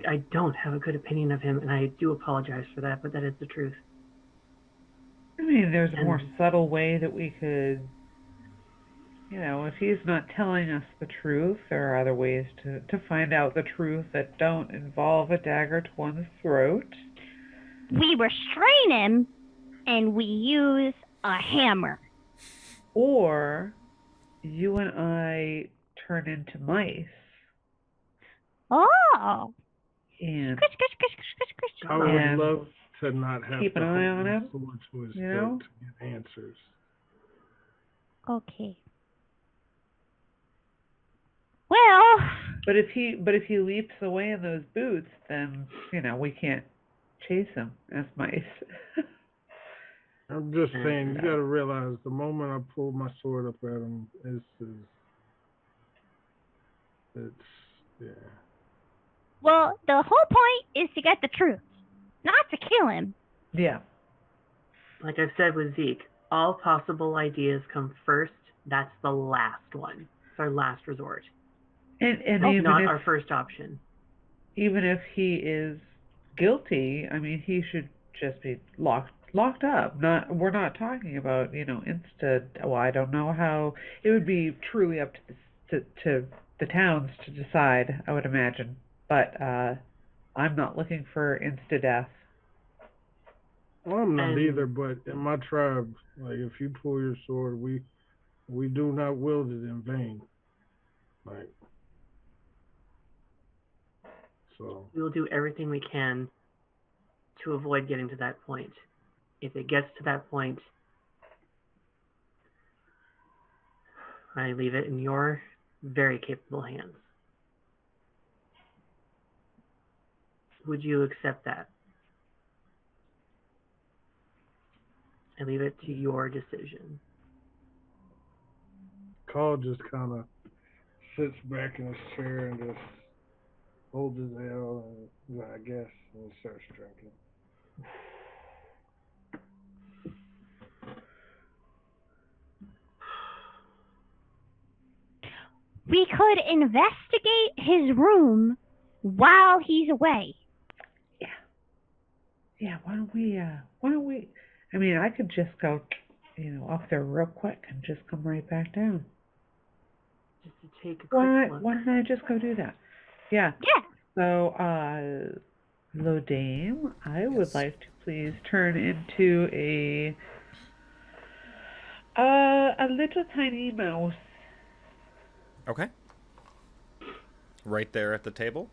I don't have a good opinion of him, and I do apologize for that, but that is the truth. I mean, there's a more And- subtle way that we could, if he's not telling us the truth, there are other ways to find out the truth that don't involve a dagger to one's throat. We restrain him, and we use a hammer. Or you and I turn into mice. Oh. And I would And love to not have keep to an eye hold on my him, sword to his you throat know? to get answers. Okay. Well. But if he leaps away in those boots, then we can't chase him as mice. I'm just saying, you got to realize the moment I pull my sword up at him, it's yeah. Well, the whole point is to get the truth, not to kill him. Yeah. Like I've said with Zeke, all possible ideas come first. That's the last one. It's our last resort. And it's even not if our first option. Even if he is guilty, I mean, he should just be locked up. We're not talking about Well, I don't know how it would be truly up to the towns to decide. I would imagine, but I'm not looking for insta death. Well, I'm not either, but in my tribe, like if you pull your sword, we do not wield it in vain. Like so. We will do everything we can to avoid getting to that point. If it gets to that point, I leave it in your very capable hands. Would you accept that? I leave it to your decision. Kaal just kind of sits back in his chair and just holds his ale and I guess and starts drinking. We could investigate his room while he's away. Yeah. Why don't we? I mean, I could just go, up there real quick and just come right back down. Just to take a quick look. Why don't I just go do that? Yeah. Yeah. So, Lodame, I would like to please turn into a little tiny mouse. Okay. Right there at the table?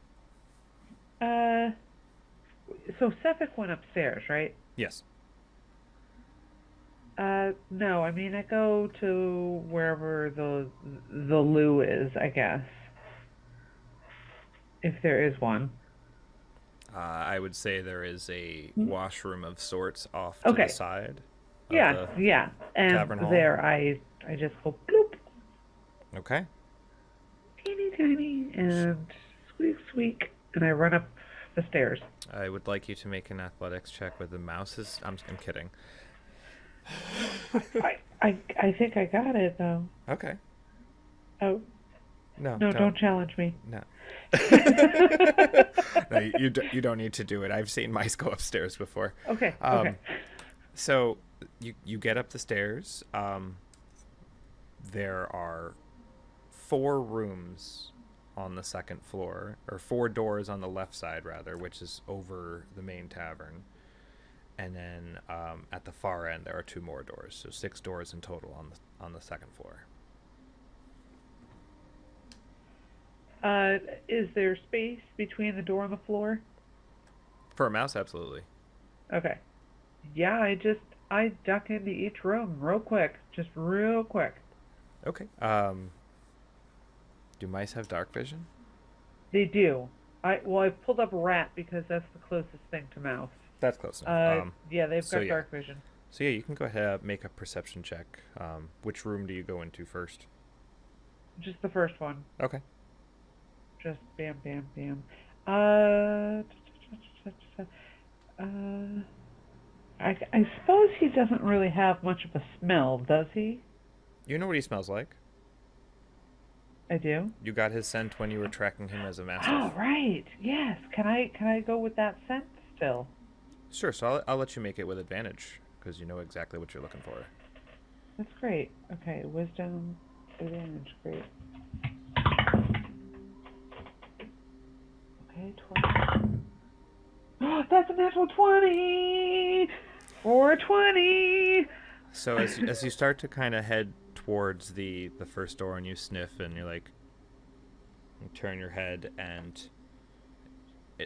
So Sephek went upstairs, right? Yes. No, I mean I go to wherever the loo is, I guess. If there is one. I would say there is a washroom of sorts off to Okay. the side. Yeah, yeah. And tavern hall? there I just go bloop, Okay. teeny tiny, and squeak squeak, and I run up the stairs. I would like you to make an athletics check with the mouses. I'm kidding. I think I got it though. Okay. Oh No, no, don't challenge me. No. No, you don't need to do it. I've seen mice go upstairs before. Okay. Okay. So you get up the stairs. There are 4 rooms on the second floor, or 4 doors on the left side rather, which is over the main tavern. And then at the far end there are 2 more doors, so 6 doors in total on the second floor. Is there space between the door and the floor? For a mouse, absolutely. Okay. Yeah, I duck into each room real quick, just real quick. Okay. Do mice have dark vision? They do. I pulled up rat because that's the closest thing to mouse. That's close enough. Yeah, they've so got yeah. dark vision. So yeah, you can go ahead and make a perception check. Which room do you go into first? Just the first one. Okay. Just bam, bam, bam. I suppose he doesn't really have much of a smell, does he? You know what he smells like. I do. You got his scent when you were tracking him as a Oh, mastiff. right. Yes. Can I go with that scent still? Sure. So I'll let you make it with advantage because you know exactly what you're looking for. That's great. Okay, wisdom, advantage, great. Okay, 20. Oh, that's a natural 20! 420! So as you start to kind of head towards the first door and you sniff and you're like, you turn your head and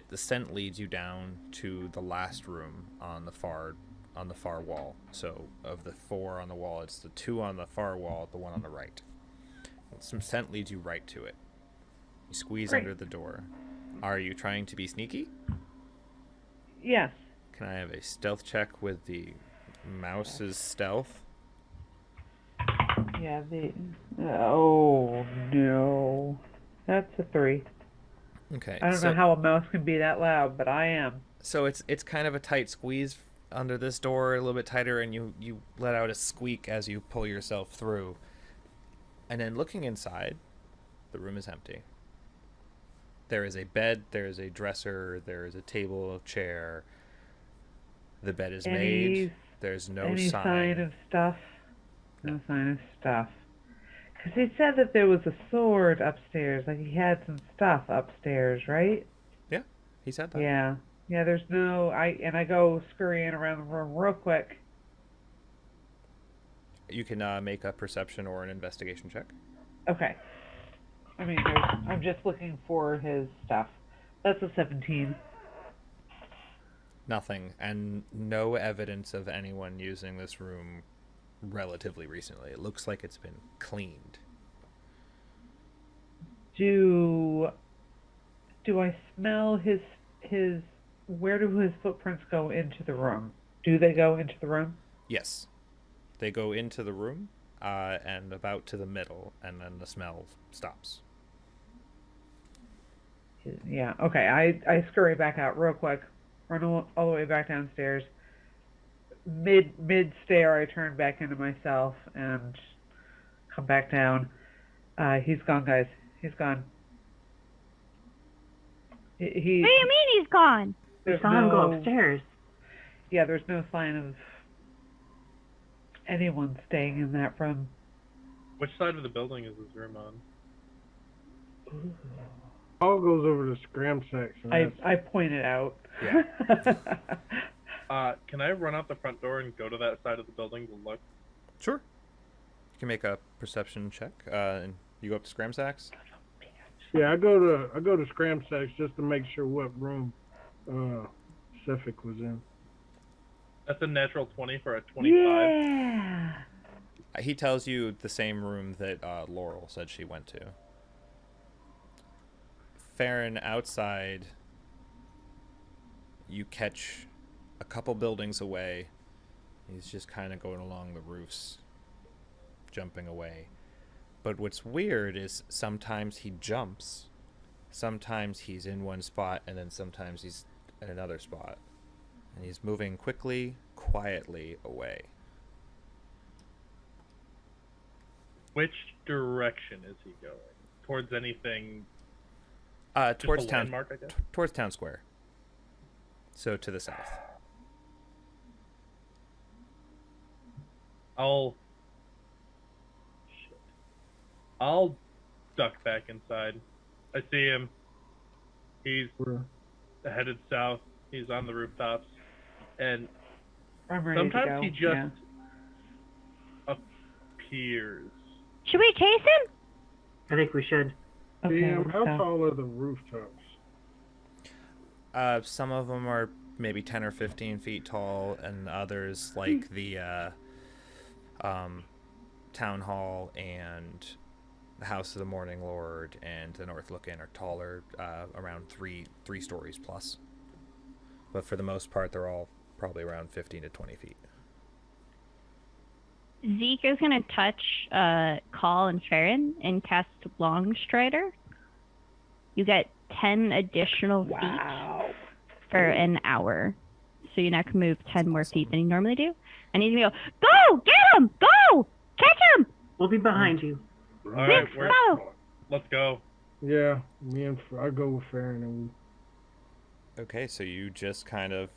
the scent leads you down to the last room on the far wall. So of the 4 on the wall, it's the 2 on the far wall, the 1 on the right. Some scent leads you right to it. You squeeze Great. under the door. Are you trying to be sneaky? Yes. Can I have a stealth check with the mouse's stealth? Yeah, oh, no. That's a 3. Okay. I don't know how a mouse can be that loud, but I am. So it's kind of a tight squeeze under this door, a little bit tighter, and you let out a squeak as you pull yourself through. And then looking inside, the room is empty. There is a bed, there is a dresser, there is a table, a chair. The bed is made. There's no sign of stuff? No sign of stuff. Because he said that there was a sword upstairs, like he had some stuff upstairs, right? Yeah, he said that. Yeah. Yeah, there's no... I go scurrying around the room real quick. You can make a perception or an investigation check. Okay. I mean, I'm just looking for his stuff. That's a 17. Nothing, and no evidence of anyone using this room relatively recently. It looks like it's been cleaned. Do I smell his where do his footprints go into the room? Do they go into the room? Yes. They go into the room and about to the middle, and then the smell stops. Yeah, okay. I scurry back out real quick, run all the way back downstairs. Mid stair, I turn back into myself and come back down. He's gone, guys. He's gone. What do you mean he's gone? We saw him go upstairs. Yeah, there's no sign of anyone staying in that room. Which side of the building is this room on? Ooh. All goes over to Scram section. I pointed out. Yeah. Can I run out the front door and go to that side of the building to look? Sure. You can make a perception check, and you go up to Scramsax. Yeah, I go to Scram section just to make sure what room Sephek was in. That's a natural 20 for a 25. Yeah. He tells you the same room that Laurel said she went to. Farron outside, you catch a couple buildings away. He's just kind of going along the roofs, jumping away. But what's weird is sometimes he jumps, sometimes he's in one spot, and then sometimes he's in another spot. And he's moving quickly, quietly away. Which direction is he going? Towards anything? Towards a town, landmark, I guess? towards town square. So to the south. I'll duck back inside. I see him. He's headed south. He's on the rooftops. And I'm ready to sometimes go. he just appears. Should we chase him? I think we should. Okay, DM, how so- tall are the rooftops? Some of them are maybe 10 or 15 feet tall, and others, like the town hall and the House of the Morning Lord and the North Inn, are taller, around three stories plus. But for the most part, they're all probably around 15 to 20 feet. Zeke is going to touch Kaal and Farron and cast Long Strider. You get 10 additional feet for an hour. So you now can move 10 more feet than you normally do. And he's going to go, get him! Go! Catch him! We'll be behind you. All right, Let's go! let's go. Yeah, I go with Farron and Okay, so you just kind of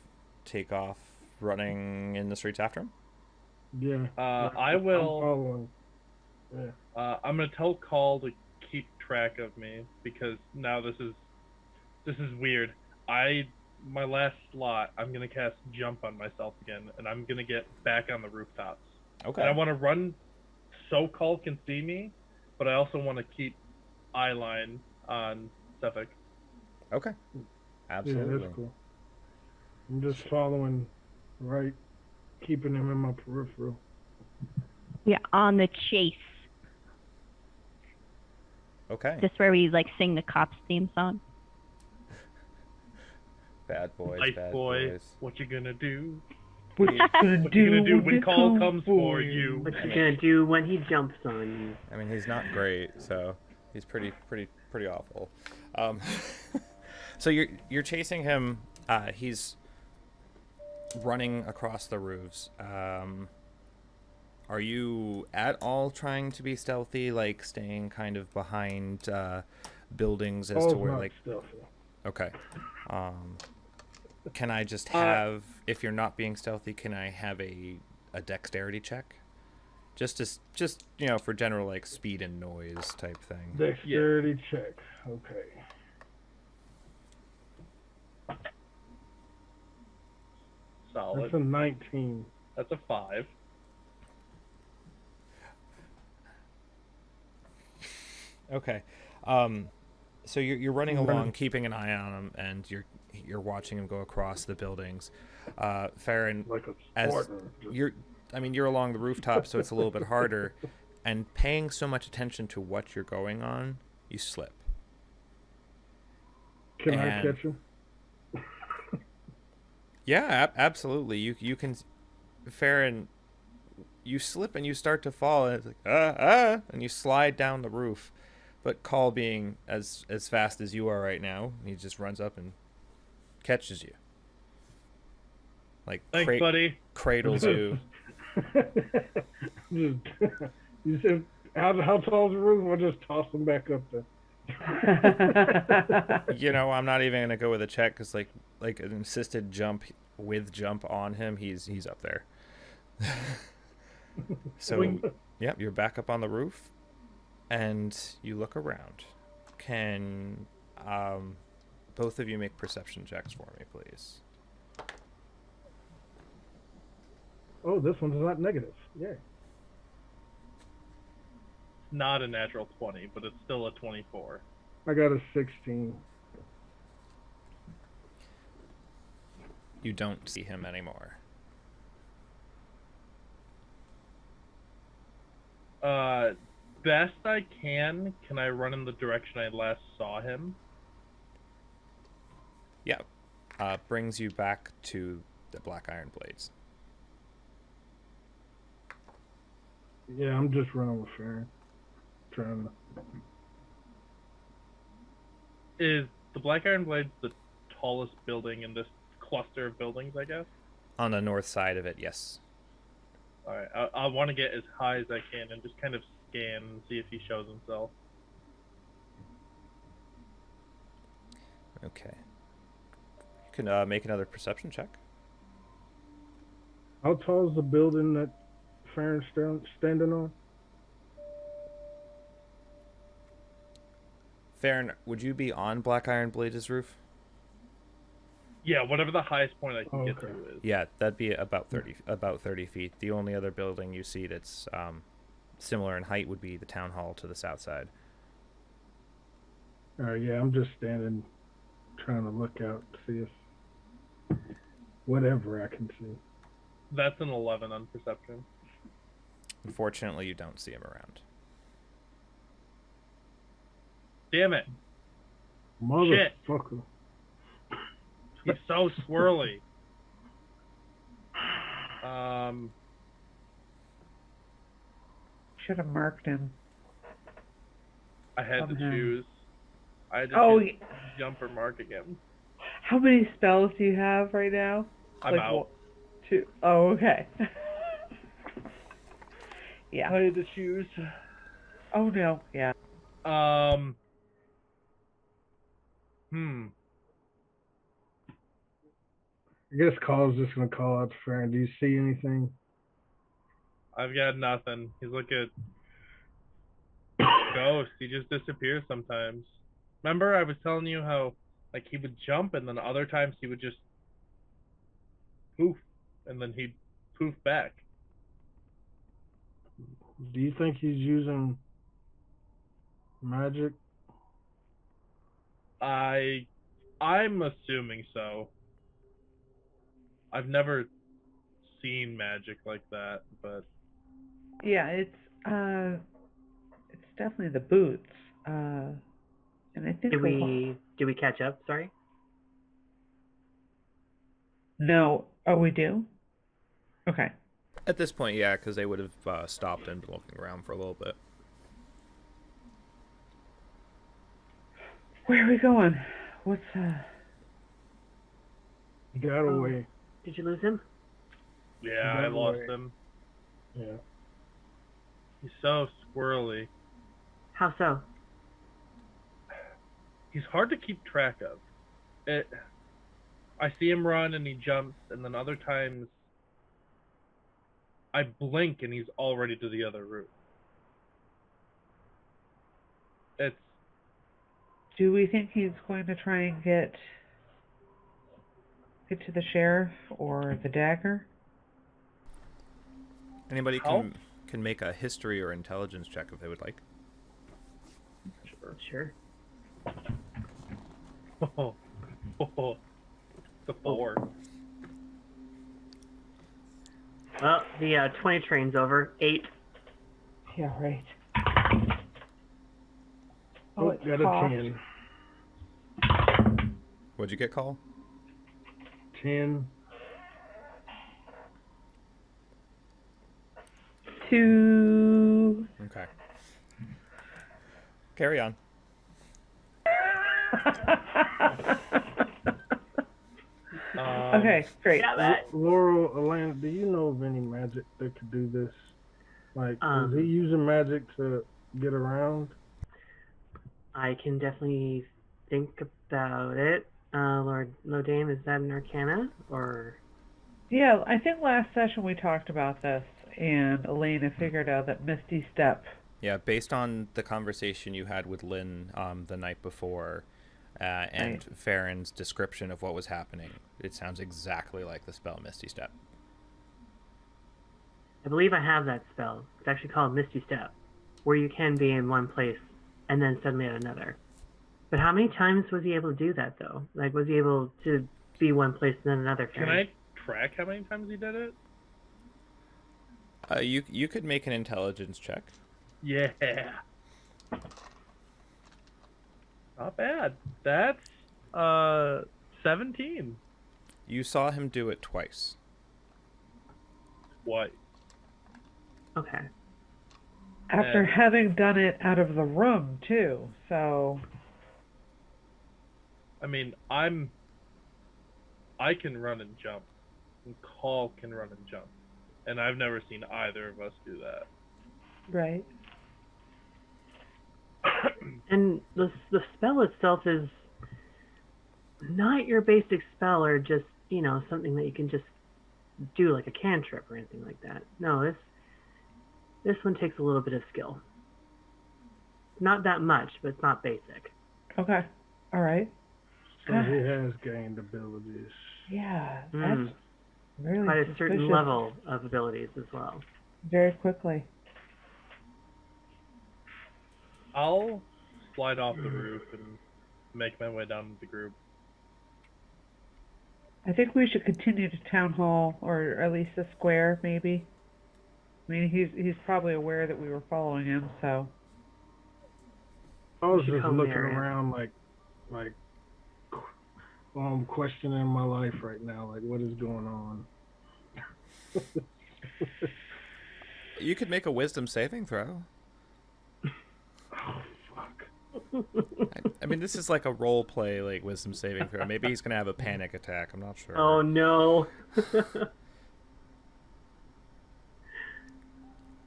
take off running in the streets after him? yeah. I I'm will. following. Yeah. I'm gonna tell Kaal to keep track of me because now this is weird. My last slot, I'm gonna cast Jump on myself again, and I'm gonna get back on the rooftops. Okay. And I want to run so Kaal can see me, but I also want to keep eye line on Sephek. Okay. Yeah, Absolutely. that's cool. I'm just following, right, keeping him in my peripheral. Yeah, on the chase. Okay. Just where we like sing the cops theme song. Bad boys, Ice bad boy, boys. what you gonna do? What you gonna What you gonna do when when they Kaal come comes for you? What you gonna do when he jumps on you? I mean, he's not great, so he's pretty awful. So you're chasing him. He's running across the roofs. Are you at all trying to be stealthy, like staying kind of behind buildings as to Paul's where, not like? stealthy. Okay. Can I just have, if you're not being stealthy, can I have a dexterity check? Just for general, like, speed and noise type thing. Dexterity check. Okay. Solid. That's a 19. That's a 5. Okay. So you're running along, keeping an eye on him, and you're watching him go across the buildings. Farron, Like a as Spartan. you're along the rooftop, so it's a little bit harder, and paying so much attention to what you're going on, you slip. Can I and- catch him? Yeah, absolutely. You can, Farron. You slip and you start to fall, and it's like and you slide down the roof. But Kaal, being as fast as you are right now, he just runs up and catches you. Like Thanks, buddy. cradles you. You said, how tall is the roof? I'll just toss him back up there. I'm not even gonna go with a check because like an assisted jump with jump on him, he's up there. So, yep, you're back up on the roof, and you look around. Can both of you make perception checks for me, please? Oh, this one's not negative. Yeah. Not a natural 20, but it's still a 24. I got a 16. You don't see him anymore. Best I can I run in the direction I last saw him? Yeah, brings you back to the Black Iron Blades. Yeah, I'm just running with Farron. Trying to. Is the Black Iron Blades the tallest building in this cluster of buildings, I guess? On the north side of it, yes. Alright, I want to get as high as I can and just kind of scan and see if he shows himself. Okay. You can make another perception check. How tall is the building that Farron's standing on? Farron, would you be on Black Iron Blades' roof? Yeah, whatever the highest point I can get Okay. to is. Yeah, that'd be about 30 feet. The only other building you see that's similar in height would be the town hall to the south side. Yeah, I'm just standing, trying to look out to see if whatever I can see. That's an 11 on perception. Unfortunately, you don't see him around. Damn it! Motherfucker. He's so swirly. Should have marked him. I had to Somehow. choose. I had to Oh, choose jump or mark again. how many spells do you have right now? I'm out. Two. Oh, okay. Yeah. I had to choose. Oh no. Yeah. I guess Kaal's just gonna call out to Farron. Do you see anything? I've got nothing. He's like a ghost. He just disappears sometimes. Remember, I was telling you how, like, he would jump, and then other times he would just poof, and then he'd poof back. Do you think he's using magic? I'm assuming so. I've never seen magic like that, but Yeah. It's definitely the boots. And I think Did we catch up? Sorry. No. Oh, we do. Okay. At this point, yeah, because they would have stopped and been looking around for a little bit. Where are we going? What's He got away. Did you lose him? yeah, I That lost way. him. Yeah. He's so squirrely. How so? He's hard to keep track of. I see him run and he jumps, and then other times I blink and he's already to the other room. It's Do we think he's going to try and get to the sheriff or the dagger? Anybody How? can make a history or intelligence check if they would like. Sure. The 4. Well, the 20 train's over. 8. Yeah, right. Oh, it got a coughed. 10. What'd you get, Kaal? 10. 2. Okay. Carry on. Okay, great. Yeah, that. Laurel, Elena, do you know of any magic that could do this? Like, is he using magic to get around? I can definitely think about it. Lord Lodame, is that an arcana? Or. Yeah, I think last session we talked about this, and Elena figured out that Misty Step. Yeah, based on the conversation you had with Lynn the night before, and Right. Farron's description of what was happening, it sounds exactly like the spell Misty Step. I believe I have that spell. It's actually called Misty Step, where you can be in one place and then suddenly at another. But how many times was he able to do that, though? Like, was he able to be one place and then another? Can I track how many times he did it? You could make an intelligence check. Yeah. Not bad. That's 17. You saw him do it twice. What? Okay. After having done it out of the room, too, so... I mean, I can run and jump, and Kaal can run and jump, and I've never seen either of us do that. Right. And the spell itself is not your basic spell or just, something that you can just do like a cantrip or anything like that. No, this one takes a little bit of skill. Not that much, but it's not basic. Okay. All right. So he has gained abilities. Yeah, that's really Quite a suspicious. certain level of abilities as well. Very quickly. I'll slide off the roof and make my way down to the group. I think we should continue to town hall, or at least the square, maybe. I mean, he's probably aware that we were following him, so. I was should just come looking there. around like, I'm questioning my life right now. Like, what is going on? You could make a wisdom saving throw. Oh, fuck. I mean, this is like a role play, like wisdom saving throw. Maybe he's gonna have a panic attack. I'm not sure. Oh no.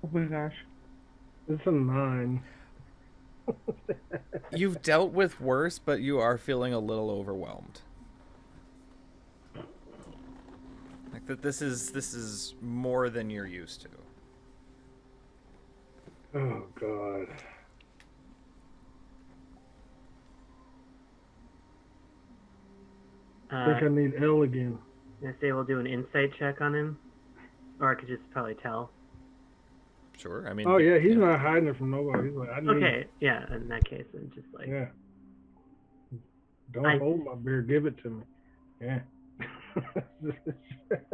Oh my gosh. It's a 9. You've dealt with worse, but you are feeling a little overwhelmed. Like that, this is more than you're used to. Oh, God. I think I need L again. I say we'll do an insight check on him, or I could just probably tell. Sure, I mean. Oh, yeah, he's not hiding it from nobody. He's like, I need Okay, yeah. In that case, then just like Yeah. Don't hold my beer, give it to me. Yeah.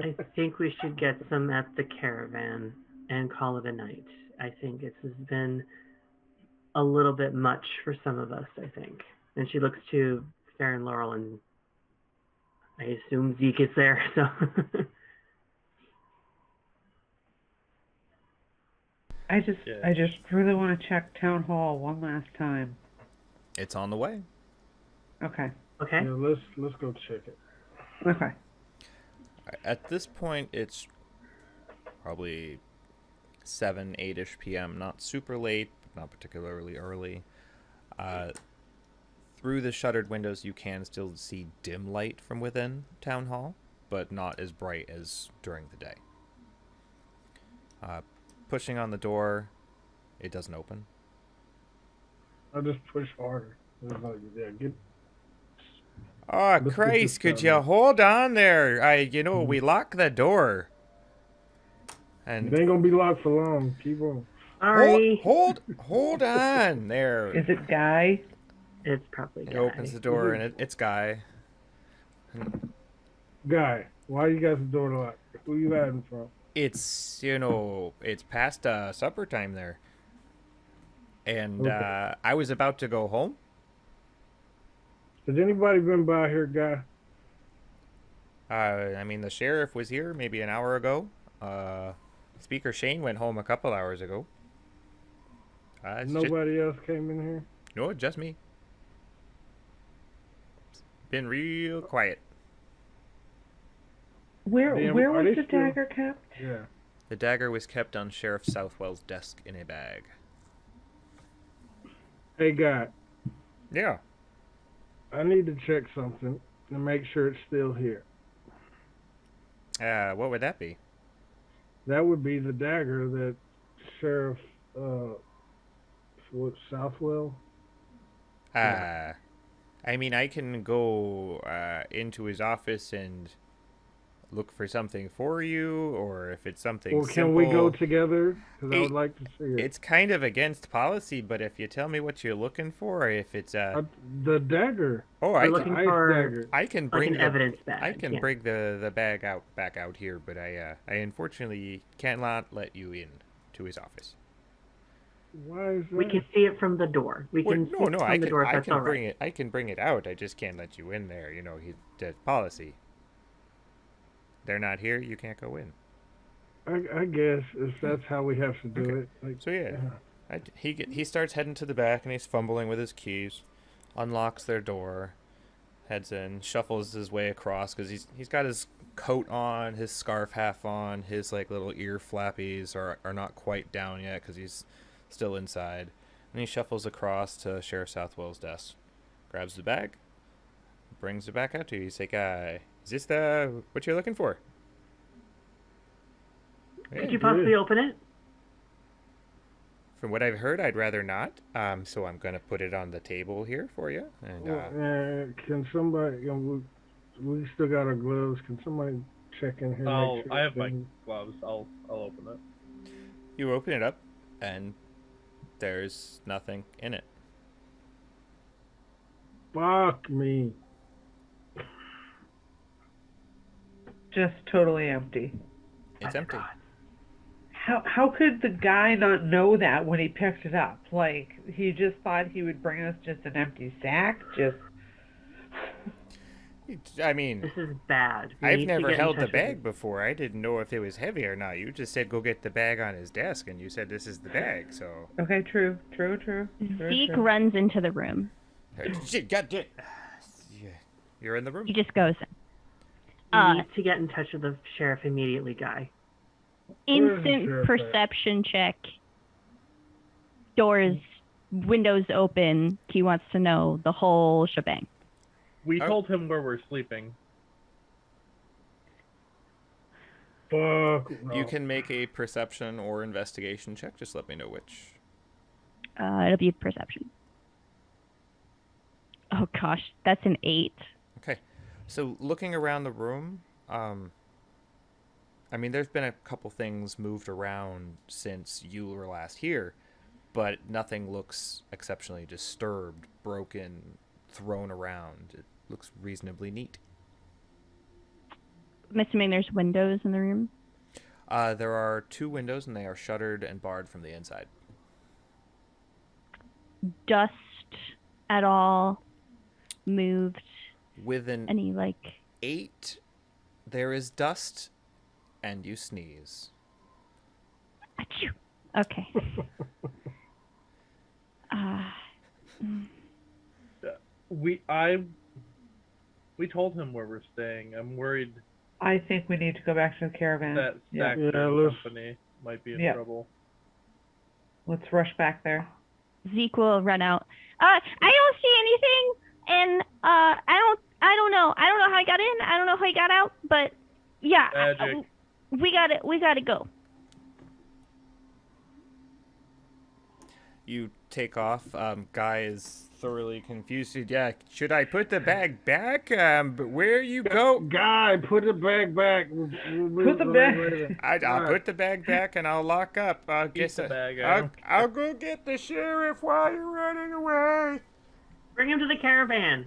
I think we should get some at the caravan and call it a night. I think this has been a little bit much for some of us, I think. And she looks to Fair and Laurel, and I assume Zeke is there, so... I just really want to check town hall one last time. It's on the way. Okay. Okay. Yeah, let's go check it. Okay. At this point, it's probably 7, 8-ish p.m. Not super late, but not particularly early. Through the shuttered windows, you can still see dim light from within town hall, but not as bright as during the day. Pushing on the door, it doesn't open. I just push harder. It's like, yeah, Oh, Let's get Christ, this could done. you hold on there? We locked the door. And it ain't gonna be locked for long. Keep on. Sorry. hold on there. Is it Guy? It's probably He Guy. opens the door, and it's Guy. Guy, why you got the door locked? Who you hiding from? It's, it's past supper time there. And Okay. I was about to go home. Has anybody been by here, Guy? I mean, the sheriff was here maybe an hour ago. Speaker Shane went home a couple hours ago. Nobody else came in here? No, just me. Been real quiet. Where Damn, where are was they the still- dagger kept? Yeah. The dagger was kept on Sheriff Southwell's desk in a bag. Hey, Guy, Yeah. I need to check something and make sure it's still here. What would that be? That would be the dagger that Sheriff Southwell? I mean, I can go into his office and look for something for you, or if it's something Or can we go simple- together? Because I would It- like to see it. It's kind of against policy, but if you tell me what you're looking for, if it's The dagger. oh, We're looking Ice for dagger. I can like bring an evidence bag. I can yeah. bring the bag back out here, but I unfortunately cannot let you in to his office. Why is that? We can see it from the door. We can see it from the door if I that's can all bring right. it. I can bring it out. I just can't let you in there. You know, the policy. They're not here. You can't go in. I guess if that's how we have to do it. Like, So yeah, he starts heading to the back and he's fumbling with his keys, unlocks their door, heads in, shuffles his way across because he's got his coat on, his scarf half on, his like little ear flappies are not quite down yet because he's still inside, and he shuffles across to Sheriff Southwell's desk, grabs the bag, brings it back out to you. He's like, "Is this the what you're looking for?" Could you possibly open it? From what I've heard, I'd rather not. So I'm gonna put it on the table here for you. And can somebody? We still got our gloves. Can somebody check in here? Make sure I have my everything- gloves. I'll open it. you open it up, and there's nothing in it. Fuck me. Just totally empty. It's empty. How could the guy not know that when he picked it up? Like, he just thought he would bring us just an empty sack? Just... I mean, This is bad. We I've need to never get in held the touch with bag before. I didn't know if it was heavy or not. You just said go get the bag on his desk, and you said this is the bag. So Okay, true. Zeke runs into the room. shit, goddamn. You're in the room. He just goes in. We need to get in touch with the sheriff immediately, Guy. Instant Sheriff at? perception check. Doors, windows open. He wants to know the whole shebang. We told him where we're sleeping. Fuck. No. You can make a perception or investigation check. Just let me know which. It'll be perception. Oh gosh, that's an 8. Okay. So looking around the room, I mean, there's been a couple things moved around since you were last here, but nothing looks exceptionally disturbed, broken, thrown around. It looks reasonably neat. I'm assuming there's windows in the room. There are 2 windows, and they are shuttered and barred from the inside. Dust at all moved? With an Any like 8, there is dust, and you sneeze. achoo. Okay. We told him where we're staying. I'm worried I think we need to go back to the caravan. that Yeah. Stack's let's- company might be in Yeah. trouble. Let's rush back there. Zeke will run out. I don't see anything, and I don't know. I don't know how I got in. I don't know how I got out, but yeah, Magic. we gotta go. You take off. Guy is thoroughly confused. Yeah, should I put the bag back? But where you go? Guy, put the bag back. Put the bag. I'll put the bag back and I'll lock up. I'll get the bag out. I'll go get the sheriff while you're running away. Bring him to the caravan.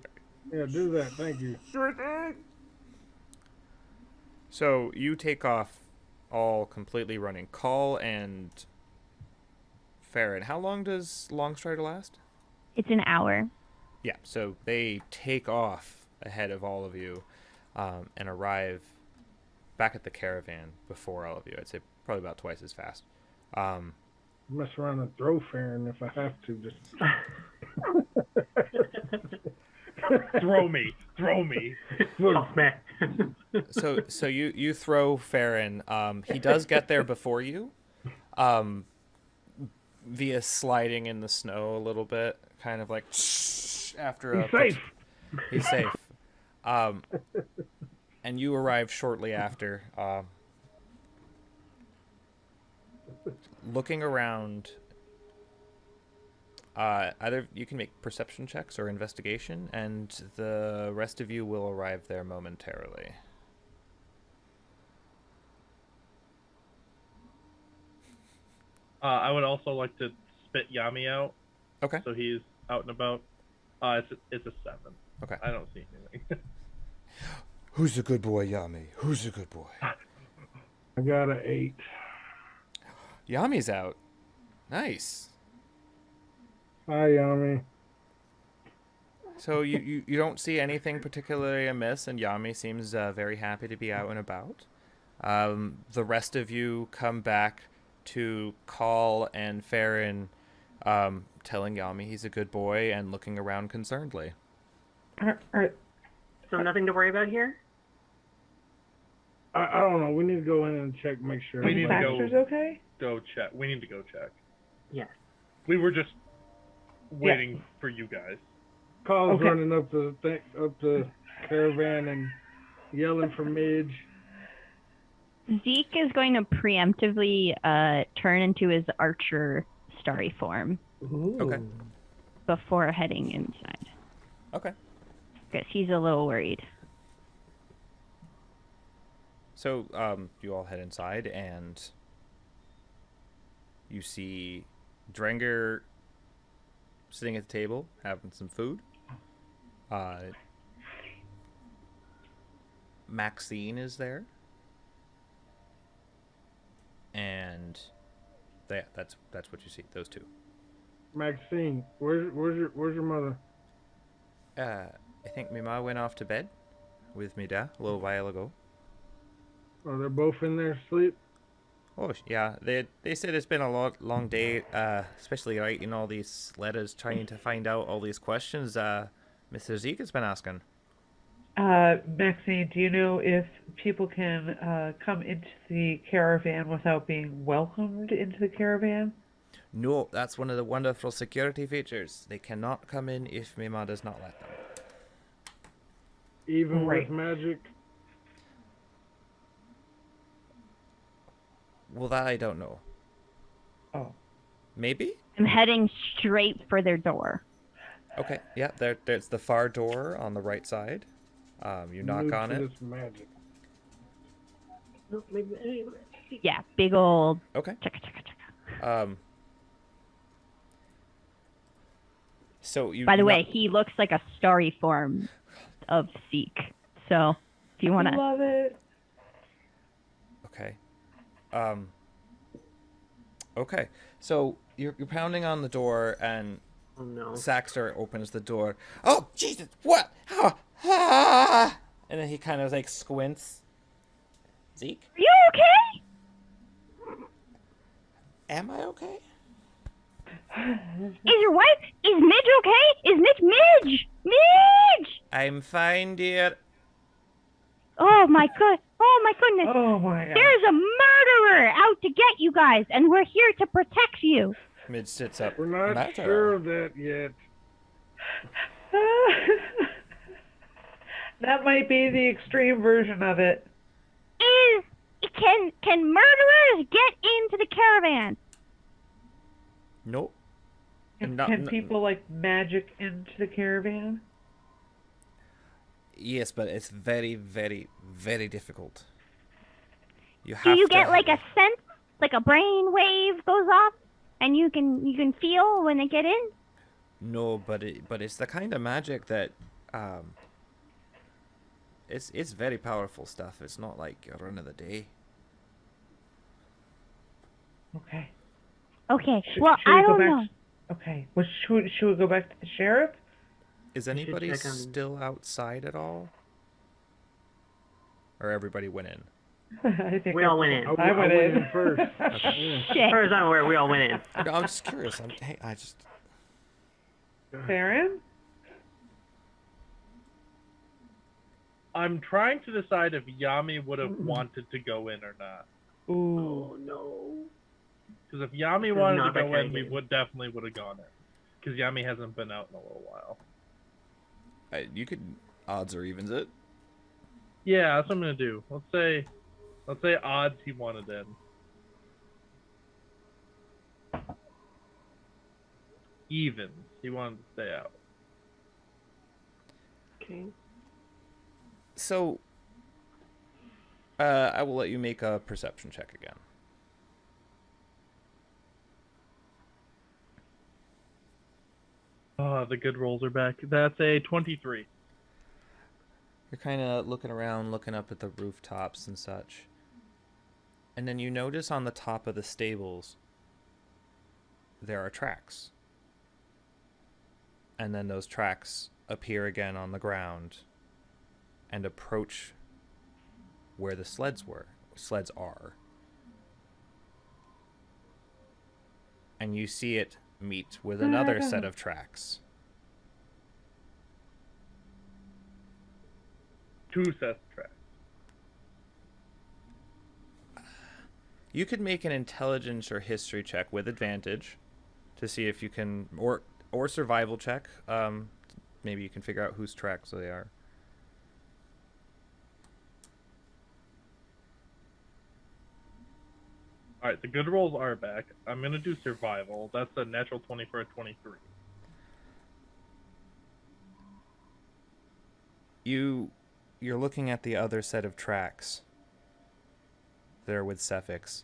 Yeah, do that. Thank you. Sure thing. So you take off, all completely running. Kaal and Farron. How long does Longstrider last? It's an hour. Yeah, so they take off ahead of all of you and arrive back at the caravan before all of you. I'd say probably about twice as fast. Mess around and throw Farron if I have to. Just Throw me. Oh, man. So you throw Farron. He does get there before you, via sliding in the snow a little bit, kind of like after he's safe. He's safe. And you arrive shortly after. Looking around, either you can make perception checks or investigation, and the rest of you will arrive there momentarily. I would also like to spit Yami out, Okay. so he's out and about. It's a 7. Okay. I don't see anything. Who's the good boy, Yami? Who's the good boy? I got an 8. Yami's out. Nice. Hi, Yami. So you don't see anything particularly amiss, and Yami seems very happy to be out and about. The rest of you come back to Kaal and Farron, telling Yami he's a good boy and looking around concernedly. So nothing to worry about here? I don't know. We need to go in and check, make sure. We need to go- Baxter's okay? Go check. We need to go check. Yes. We were just waiting for you guys. Carl's Okay. running up the caravan and yelling for Midge. Zeke is going to preemptively turn into his archer starry form Ooh. Okay. before heading inside. Okay. Because he's a little worried. So you all head inside, and you see Drenger sitting at the table having some food. Maxine is there, and that's what you see. Those two. Maxine, where's your mother? I think Mima went off to bed with me a little while ago. Oh, they're both in there asleep? Oh yeah, they said it's been a long day, especially writing all these letters, trying to find out all these questions. Mr. Zeke has been asking. Maxine, do you know if people can come into the caravan without being welcomed into the caravan? No, that's one of the wonderful security features. They cannot come in if Mima does not let them. Even Right. with magic? Well, that I don't know. Oh. Maybe? I'm heading straight for their door. Okay, yeah, there's the far door on the right side. You knock New on to it. This magic. No, maybe. Yeah, big old Okay. chaka chaka chaka. So you. By the you way, knock- he looks like a starry form of Zeke. So if you want to... Love it. Okay. Okay. So you're pounding on the door, and Oh no. Saxter opens the door. Oh Jesus! What? Ah! And then he kind of like squints. Zeke, Are you okay? am I okay? Is your wife... Is Midge okay? Is Midge... Midge! I'm fine, dear. Oh my goodness. Oh my god. There's a murderer out to get you guys, and we're here to protect you. Midge sits up. We're not Matter. sure of that yet. That might be the extreme version of it. Can murderers get into the caravan? Nope. Can, No, can no, people like magic into the caravan? Yes, but it's very, very, very difficult. You have Do you to get like a sense, like a brain wave goes off, and you can feel when they get in? No, but it's the kind of magic that it's very powerful stuff. It's not like a run of the day. Okay. Okay. Should- Well, should we I go don't back- know. Okay. Well, should we go back to the sheriff? Is should anybody check on- still outside at all? Or everybody went in? I think We all went in. I went in. first. Okay. As Shit. far as I'm aware, we all went in. No, I'm just curious. I just Farron? I'm trying to decide if Yami would have wanted to go in or not. Ooh. Oh no. Because if Yami is wanted to not that go kind in, of we game. would definitely would have gone in. Because Yami hasn't been out in a little while. you could odds or evens it. Yeah, that's what I'm gonna do. Let's say odds he wanted in. Evens. He wanted to stay out. Okay. So I will let you make a perception check again. Oh, the good rolls are back. That's a 23. You're kind of looking around, looking up at the rooftops and such. And then you notice on the top of the stables, there are tracks. and then those tracks appear again on the ground and approach where the sleds are. And you see it meet with another set of tracks. 2 sets of tracks. You could make an intelligence or history check with advantage to see if you can, or survival check. Maybe you can figure out whose tracks they are. All right, the good rolls are back. I'm gonna do survival. That's a natural 20 for a 23. You're looking at the other set of tracks that are with Sepheks,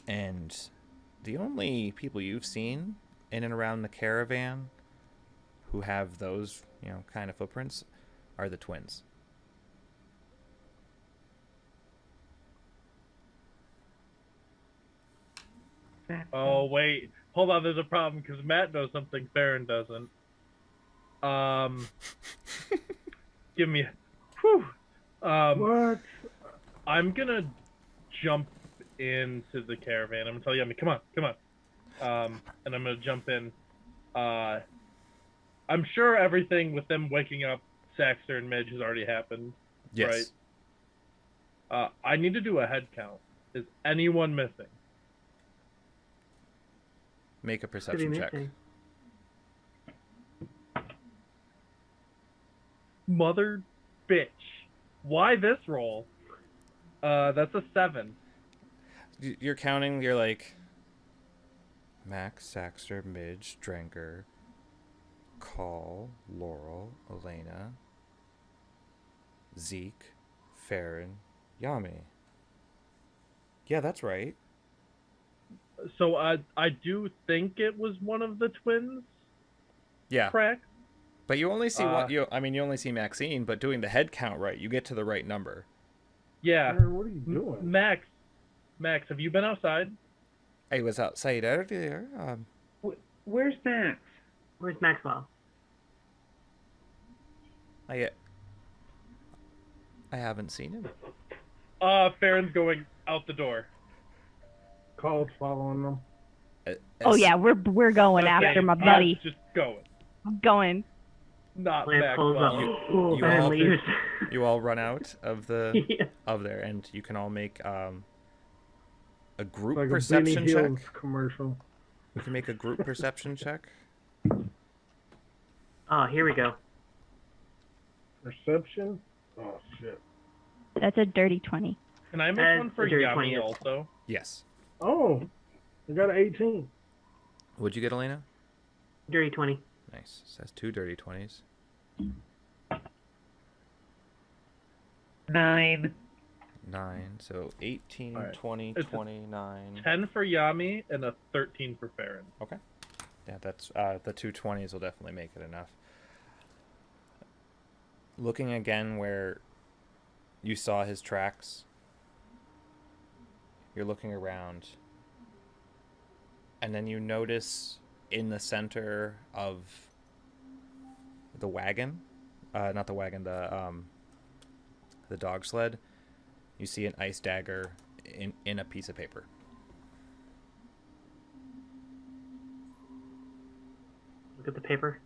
and the only people you've seen in and around the caravan who have those, kind of footprints are the twins. Oh wait, hold on. There's a problem because Matt knows something Farron doesn't. Give me. Whew. What? I'm gonna jump into the caravan. I'm gonna tell Yummy, come on. And I'm gonna jump in. I'm sure everything with them waking up Saxter and Midge has already happened. Yes. Right? I need to do a head count. Is anyone missing? Make a perception check. Mother bitch. Why this roll? That's a 7. You're counting, you're like Max, Saxter, Midge, Drenker, Kaal, Laurel, Elena, Zeke, Farron, Yami. Yeah, that's right. So I do think it was one of the twins. Yeah. Correct. But you only see you only see Maxine, but doing the head count right, you get to the right number. Yeah. What are you doing? Max, have you been outside? I was outside earlier. Where's Max? Where's Maxwell? I haven't seen him. Farron's going out the door. Kaal's following them. Oh yeah, we're going after my buddy. Just going. I'm going. Not Lamp pulls up. Maxwell. You and all- leaves. You all run out of the Yeah. of there, and you can all make a group Like a perception Benny check. Hills commercial. You can make a group perception check. Oh, here we go. Perception? Oh, shit. That's a dirty 20. Can I make That's one for a dirty Yami 20. also? Yes. Oh, I got an 18. What'd you get, Elena? Dirty 20. Nice. So that's 2 dirty 20s. 9. 9. So 18, All right. 20, It's a 29. 10 for Yami and a 13 for Farron. Okay. Yeah, that's the 2 20s will definitely make it enough. Looking again where you saw his tracks, you're looking around, and then you notice in the center of the wagon, not the wagon, the dog sled, you see an ice dagger in a piece of paper. Look at the paper.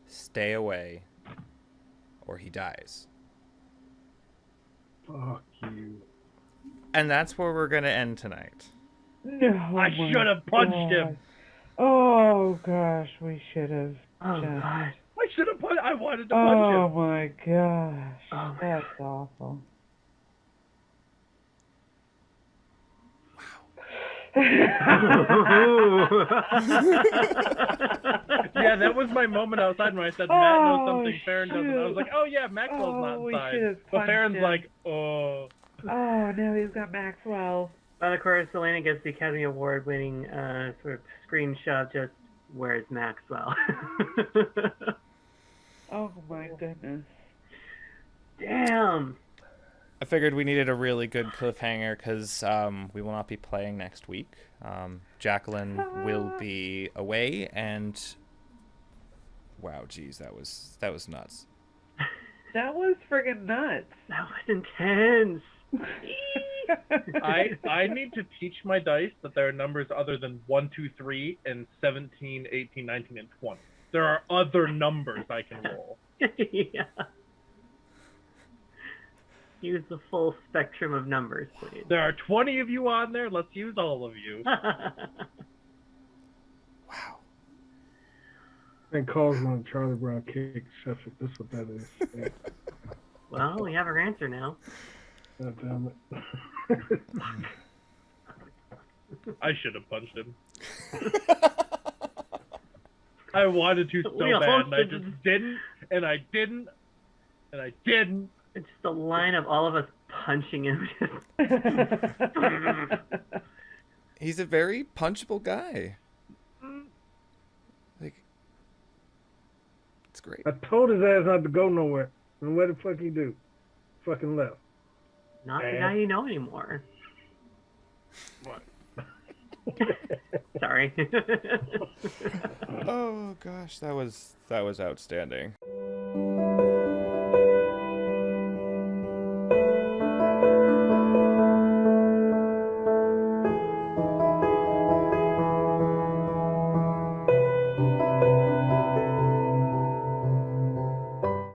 Stay away, or he dies. Fuck you. And that's where we're gonna end tonight. No. I my should have punched God. him. Oh gosh, we should have. Oh, just- God. I should have punched. I wanted to punch Oh him. my gosh, Oh, my that's awful. Yeah, that was my moment outside when I said Matt knows Oh, something Farron doesn't. I was like, oh yeah, Maxwell's Oh, not we inside. should've But punched Farron's him. like, oh. Oh, now he's got Maxwell. But of course, Elena gets the Academy Award winning sort of screenshot, just where's Maxwell? Oh my goodness. Damn. I figured we needed a really good cliffhanger because we will not be playing next week. Jacqueline will be away, and wow, geez, that was nuts. That was friggin' nuts. That was intense. I need to teach my dice that there are numbers other than 1, 2, 3, and 17, 18, 19, and 20. There are other numbers I can roll. Yeah. Use the full spectrum of numbers, please. There are 20 of you on there. Let's use all of you. Wow. And calls on Charlie Brown kick Sephek. That's what that is. Yeah. Well, we have our answer now. God damn it. I should have punched him. I wanted to so We bad, almost and I just didn't, and I didn't, and I didn't. It's just a line of all of us punching him. He's a very punchable guy. Like, it's great. I told his ass not to go nowhere. And what the fuck he do? Fucking left. Not the guy you know anymore. What? Sorry. Oh gosh, that was outstanding.